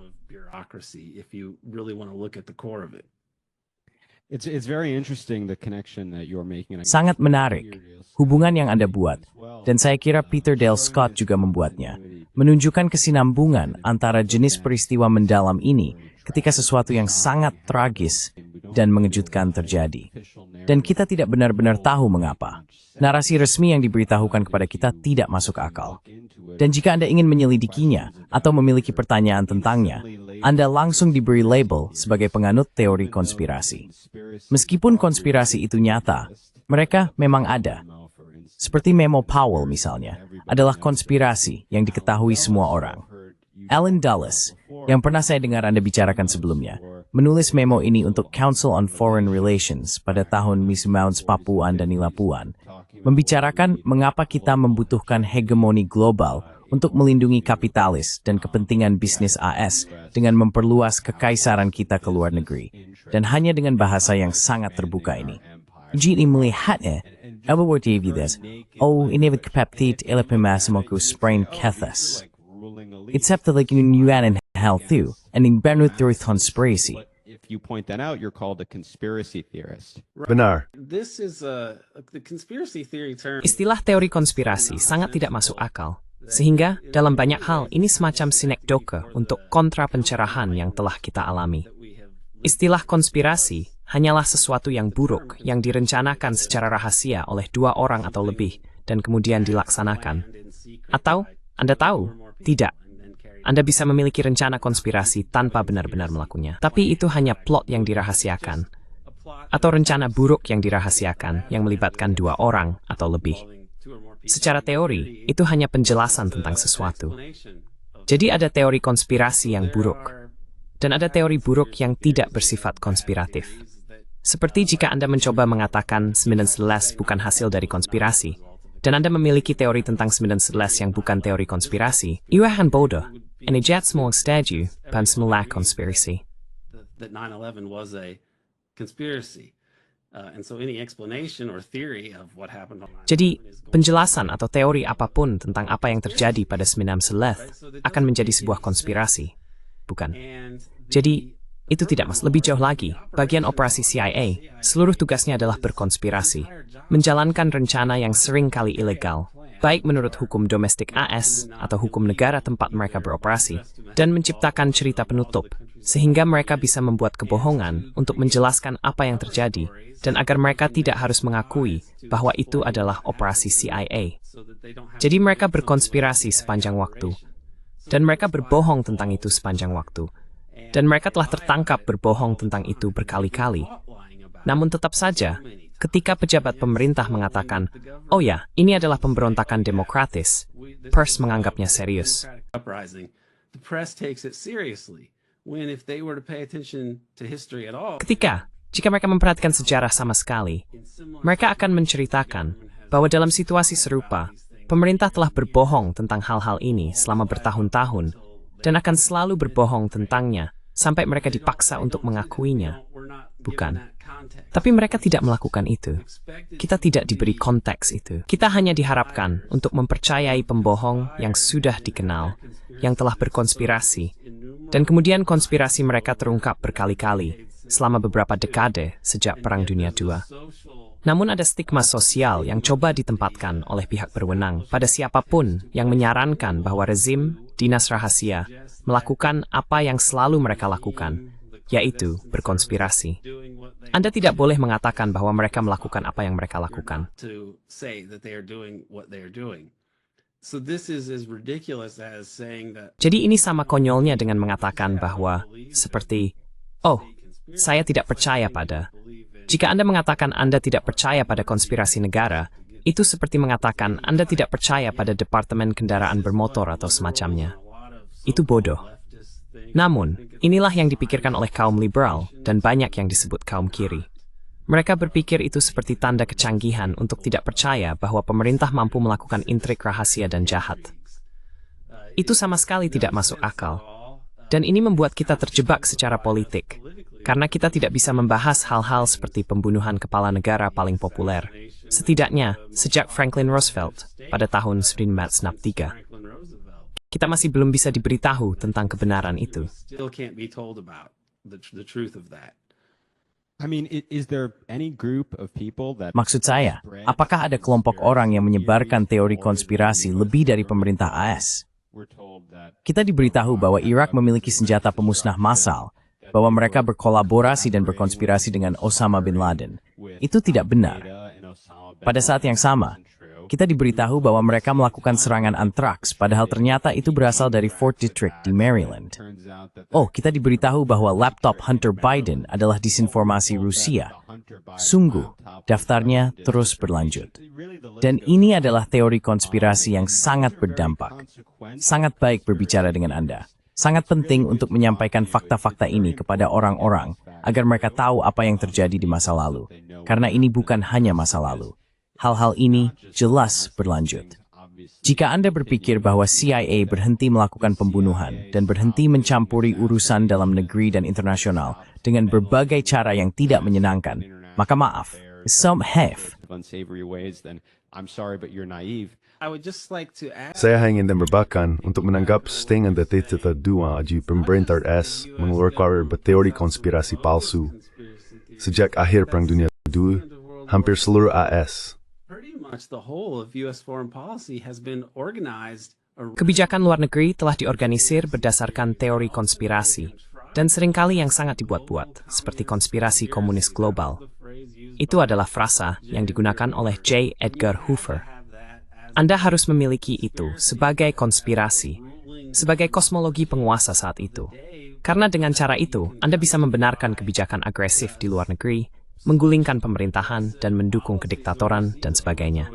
Sangat menarik, hubungan yang Anda buat, dan saya kira Peter Dale Scott juga membuatnya, menunjukkan kesinambungan antara jenis peristiwa mendalam ini ketika sesuatu yang sangat tragis dan mengejutkan terjadi. Dan kita tidak benar-benar tahu mengapa. Narasi resmi yang diberitahukan kepada kita tidak masuk akal. Dan jika Anda ingin menyelidikinya atau memiliki pertanyaan tentangnya, Anda langsung diberi label sebagai penganut teori konspirasi. Meskipun konspirasi itu nyata, mereka memang ada. Seperti memo Powell misalnya, adalah konspirasi yang diketahui semua orang. Alan Dulles, yang pernah saya dengar Anda bicarakan sebelumnya, menulis memo ini untuk Council on Foreign Relations pada tahun 1990-an, membicarakan mengapa kita membutuhkan hegemoni global untuk melindungi kapitalis dan kepentingan bisnis AS dengan memperluas kekaisaran kita ke luar negeri, dan hanya dengan bahasa yang sangat terbuka ini. Jadi melihatnya, Evaluatividas, ini kepeptit elepimasimoku sprain kethas. Except like yuan and health too, and in Bernut conspiracy. If you point that out, you're called a conspiracy theorist. Benar. This is the conspiracy theory term. Istilah teori konspirasi sangat tidak masuk akal. Sehingga, dalam banyak hal, ini semacam sinekdoke untuk kontra pencerahan yang telah kita alami. Istilah konspirasi hanyalah sesuatu yang buruk yang direncanakan secara rahasia oleh dua orang atau lebih dan kemudian dilaksanakan. Atau, Anda tahu, tidak. Anda bisa memiliki rencana konspirasi tanpa benar-benar melakukannya. Tapi itu hanya plot yang dirahasiakan. Atau rencana buruk yang dirahasiakan yang melibatkan dua orang atau lebih. Secara teori, itu hanya penjelasan tentang sesuatu. Jadi ada teori konspirasi yang buruk. Dan ada teori buruk yang tidak bersifat konspiratif. Seperti jika Anda mencoba mengatakan 9/11 bukan hasil dari konspirasi, dan Anda memiliki teori tentang 9/11 yang bukan teori konspirasi, you akan bodoh, and ijat semua setuju pan semula konspirasi. That 9/11 was a conspiracy. And so any explanation or theory of what happened on 9/11 Jadi, penjelasan atau teori apapun tentang apa yang terjadi pada 9/11 akan menjadi sebuah konspirasi, bukan? Jadi, itu tidak lebih jauh lagi. Bagian operasi CIA, seluruh tugasnya adalah berkonspirasi, menjalankan rencana yang sering kali ilegal, baik menurut hukum domestik AS atau hukum negara tempat mereka beroperasi, dan menciptakan cerita penutup, sehingga mereka bisa membuat kebohongan untuk menjelaskan apa yang terjadi, dan agar mereka tidak harus mengakui bahwa itu adalah operasi CIA. Jadi mereka berkonspirasi sepanjang waktu, dan mereka berbohong tentang itu sepanjang waktu. Dan mereka telah tertangkap berbohong tentang itu berkali-kali. Namun tetap saja, ketika pejabat pemerintah mengatakan, oh ya, ini adalah pemberontakan demokratis, pers menganggapnya serius. Jika mereka memperhatikan sejarah sama sekali, mereka akan menceritakan bahwa dalam situasi serupa, pemerintah telah berbohong tentang hal-hal ini selama bertahun-tahun, dan akan selalu berbohong tentangnya, sampai mereka dipaksa untuk mengakuinya. Bukan. Tapi mereka tidak melakukan itu. Kita tidak diberi konteks itu. Kita hanya diharapkan untuk mempercayai pembohong yang sudah dikenal, yang telah berkonspirasi, dan kemudian konspirasi mereka terungkap berkali-kali selama beberapa dekade sejak Perang Dunia II. Namun ada stigma sosial yang coba ditempatkan oleh pihak berwenang pada siapapun yang menyarankan bahwa rezim, dinas rahasia, melakukan apa yang selalu mereka lakukan, yaitu berkonspirasi. Anda tidak boleh mengatakan bahwa mereka melakukan apa yang mereka lakukan. Jadi ini sama konyolnya dengan mengatakan bahwa, seperti, oh, saya tidak percaya pada. Jika Anda mengatakan Anda tidak percaya pada konspirasi negara, itu seperti mengatakan Anda tidak percaya pada Departemen Kendaraan Bermotor atau semacamnya. Itu bodoh. Namun, inilah yang dipikirkan oleh kaum liberal dan banyak yang disebut kaum kiri. Mereka berpikir itu seperti tanda kecanggihan untuk tidak percaya bahwa pemerintah mampu melakukan intrik rahasia dan jahat. Itu sama sekali tidak masuk akal. Dan ini membuat kita terjebak secara politik. Karena kita tidak bisa membahas hal-hal seperti pembunuhan kepala negara paling populer, setidaknya sejak Franklin Roosevelt pada tahun 1963. Kita masih belum bisa diberitahu tentang kebenaran itu. Maksud saya, apakah ada kelompok orang yang menyebarkan teori konspirasi lebih dari pemerintah AS? Kita diberitahu bahwa Irak memiliki senjata pemusnah massal, bahwa mereka berkolaborasi dan berkonspirasi dengan Osama bin Laden. Itu tidak benar. Pada saat yang sama, kita diberitahu bahwa mereka melakukan serangan antraks, padahal ternyata itu berasal dari Fort Detrick di Maryland. Oh, kita diberitahu bahwa laptop Hunter Biden adalah disinformasi Rusia. Sungguh, daftarnya terus berlanjut. Dan ini adalah teori konspirasi yang sangat berdampak. Sangat baik berbicara dengan Anda. Sangat penting untuk menyampaikan fakta-fakta ini kepada orang-orang agar mereka tahu apa yang terjadi di masa lalu. Karena ini bukan hanya masa lalu. Hal-hal ini jelas berlanjut. Jika Anda berpikir bahwa CIA berhenti melakukan pembunuhan dan berhenti mencampuri urusan dalam negeri dan internasional dengan berbagai cara yang tidak menyenangkan, maka maaf, some have. Saya ingin dan berbakan untuk menanggap setengah detik dua aji pemerintah S mengeluarkan teori konspirasi palsu. Sejak akhir Perang Dunia II, hampir seluruh AS Kebijakan luar negeri telah diorganisir berdasarkan teori konspirasi, dan seringkali yang sangat dibuat-buat, seperti konspirasi komunis global. Itu adalah frasa yang digunakan oleh J. Edgar Hoover. Anda harus memiliki itu sebagai konspirasi, sebagai kosmologi penguasa saat itu. Karena dengan cara itu, Anda bisa membenarkan kebijakan agresif di luar negeri, menggulingkan pemerintahan, dan mendukung kediktatoran, dan sebagainya.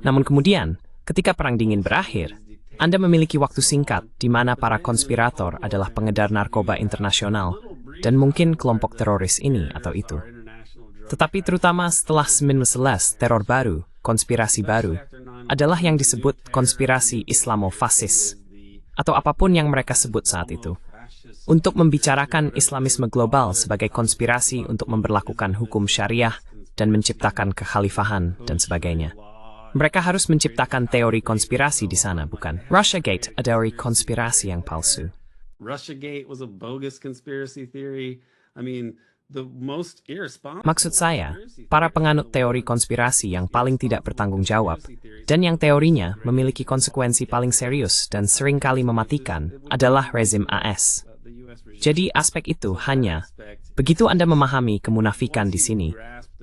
Namun kemudian, ketika Perang Dingin berakhir, Anda memiliki waktu singkat di mana para konspirator adalah pengedar narkoba internasional, dan mungkin kelompok teroris ini atau itu. Tetapi terutama setelah 1911, teror baru, konspirasi baru, adalah yang disebut konspirasi Islamofasis, atau apapun yang mereka sebut saat itu. Untuk membicarakan Islamisme global sebagai konspirasi untuk memberlakukan hukum syariah dan menciptakan kekhalifahan dan sebagainya. Mereka harus menciptakan teori konspirasi di sana, bukan? Russiagate adalah teori konspirasi yang palsu. Russiagate was a bogus conspiracy theory. I mean, the most irresponsible. Maksud saya, para penganut teori konspirasi yang paling tidak bertanggung jawab dan yang teorinya memiliki konsekuensi paling serius dan seringkali mematikan adalah rezim AS. Jadi aspek itu hanya, begitu Anda memahami kemunafikan di sini,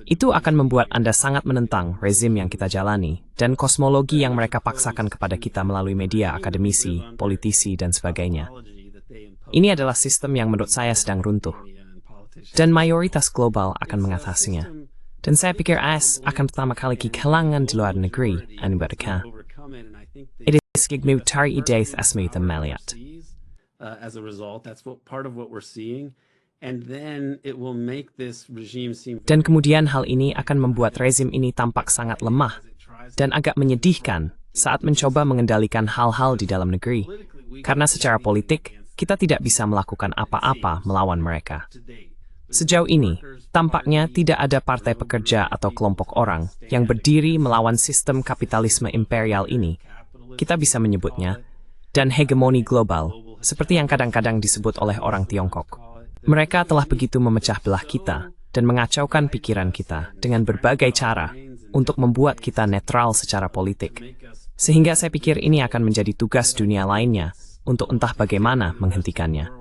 itu akan membuat Anda sangat menentang rezim yang kita jalani dan kosmologi yang mereka paksakan kepada kita melalui media, akademisi, politisi, dan sebagainya. Ini adalah sistem yang menurut saya sedang runtuh. Dan mayoritas global akan mengatasinya. Dan saya pikir AS akan pertama kali kehilangan di luar negeri, mereka. It is gigmutari ideath asmi the meliat. As a result, that's part of what we're seeing, and then it will make this regime seem. Dan kemudian hal ini akan membuat rezim ini tampak sangat lemah dan agak menyedihkan saat mencoba mengendalikan hal-hal di dalam negeri, karena secara politik kita tidak bisa melakukan apa-apa melawan mereka. Sejauh ini, tampaknya tidak ada partai pekerja atau kelompok orang yang berdiri melawan sistem kapitalisme imperial ini. Kita bisa menyebutnya dan hegemoni global, seperti yang kadang-kadang disebut oleh orang Tiongkok. Mereka telah begitu memecah belah kita dan mengacaukan pikiran kita dengan berbagai cara untuk membuat kita netral secara politik. Sehingga saya pikir ini akan menjadi tugas dunia lainnya untuk entah bagaimana menghentikannya.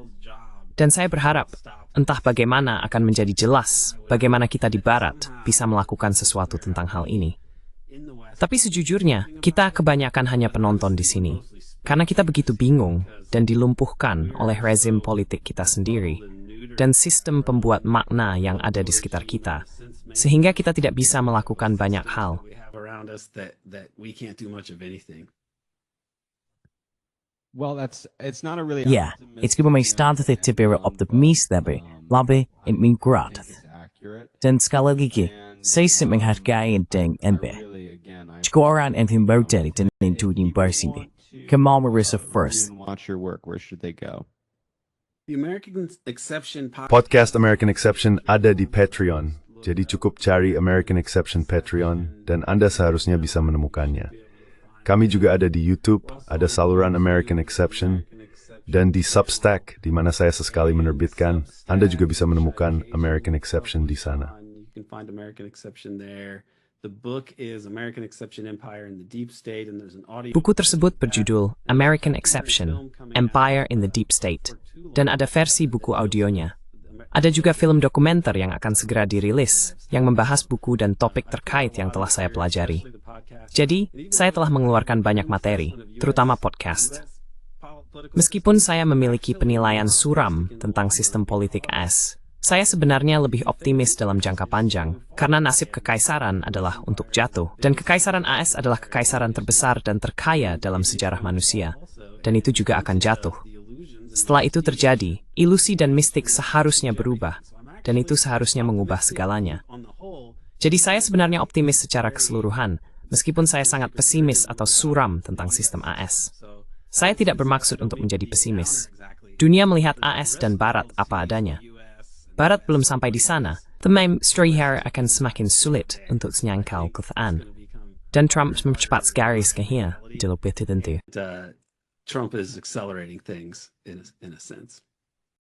Dan saya berharap entah bagaimana akan menjadi jelas bagaimana kita di Barat bisa melakukan sesuatu tentang hal ini. Tapi sejujurnya, kita kebanyakan hanya penonton di sini. Karena kita begitu bingung dan dilumpuhkan oleh rezim politik kita sendiri dan sistem pembuat makna yang ada di sekitar kita, sehingga kita tidak bisa melakukan banyak hal. Ja, het skulle mig starta till att vara optimist labbe in min grad. Den skala lagi, saya simpel hargai deng NB. Skoran en tim bauter den into din barsinde. Kamal Marissa first. Watch your work. Where should they go? The American Exception Podcast American Exception ada di Patreon. Jadi cukup cari American Exception Patreon dan Anda seharusnya bisa menemukannya. Kami juga ada di YouTube, ada saluran American Exception, dan di Substack, di mana saya sesekali menerbitkan. Anda juga bisa menemukan American Exception di sana. You can find American Exception there. The book is American Exception Empire in the Deep State, and there's an audio. Buku tersebut berjudul American Exception, Empire in the Deep State, dan ada versi buku audionya. Ada juga film dokumenter yang akan segera dirilis, yang membahas buku dan topik terkait yang telah saya pelajari. Jadi, saya telah mengeluarkan banyak materi, terutama podcast. Meskipun saya memiliki penilaian suram tentang sistem politik AS, saya sebenarnya lebih optimis dalam jangka panjang, karena nasib kekaisaran adalah untuk jatuh, dan kekaisaran AS adalah kekaisaran terbesar dan terkaya dalam sejarah manusia, dan itu juga akan jatuh. Setelah itu terjadi, ilusi dan mistik seharusnya berubah, dan itu seharusnya mengubah segalanya. Jadi saya sebenarnya optimis secara keseluruhan, meskipun saya sangat pesimis atau suram tentang sistem AS. Saya tidak bermaksud untuk menjadi pesimis. Dunia melihat AS dan Barat apa adanya. Barat belum sampai di sana, tetapi Strihar akan semakin sulit untuk menyangkal Quran. Dan Trump mempercepat garis kehia di lebih tertentu. Trump is accelerating things in a sense.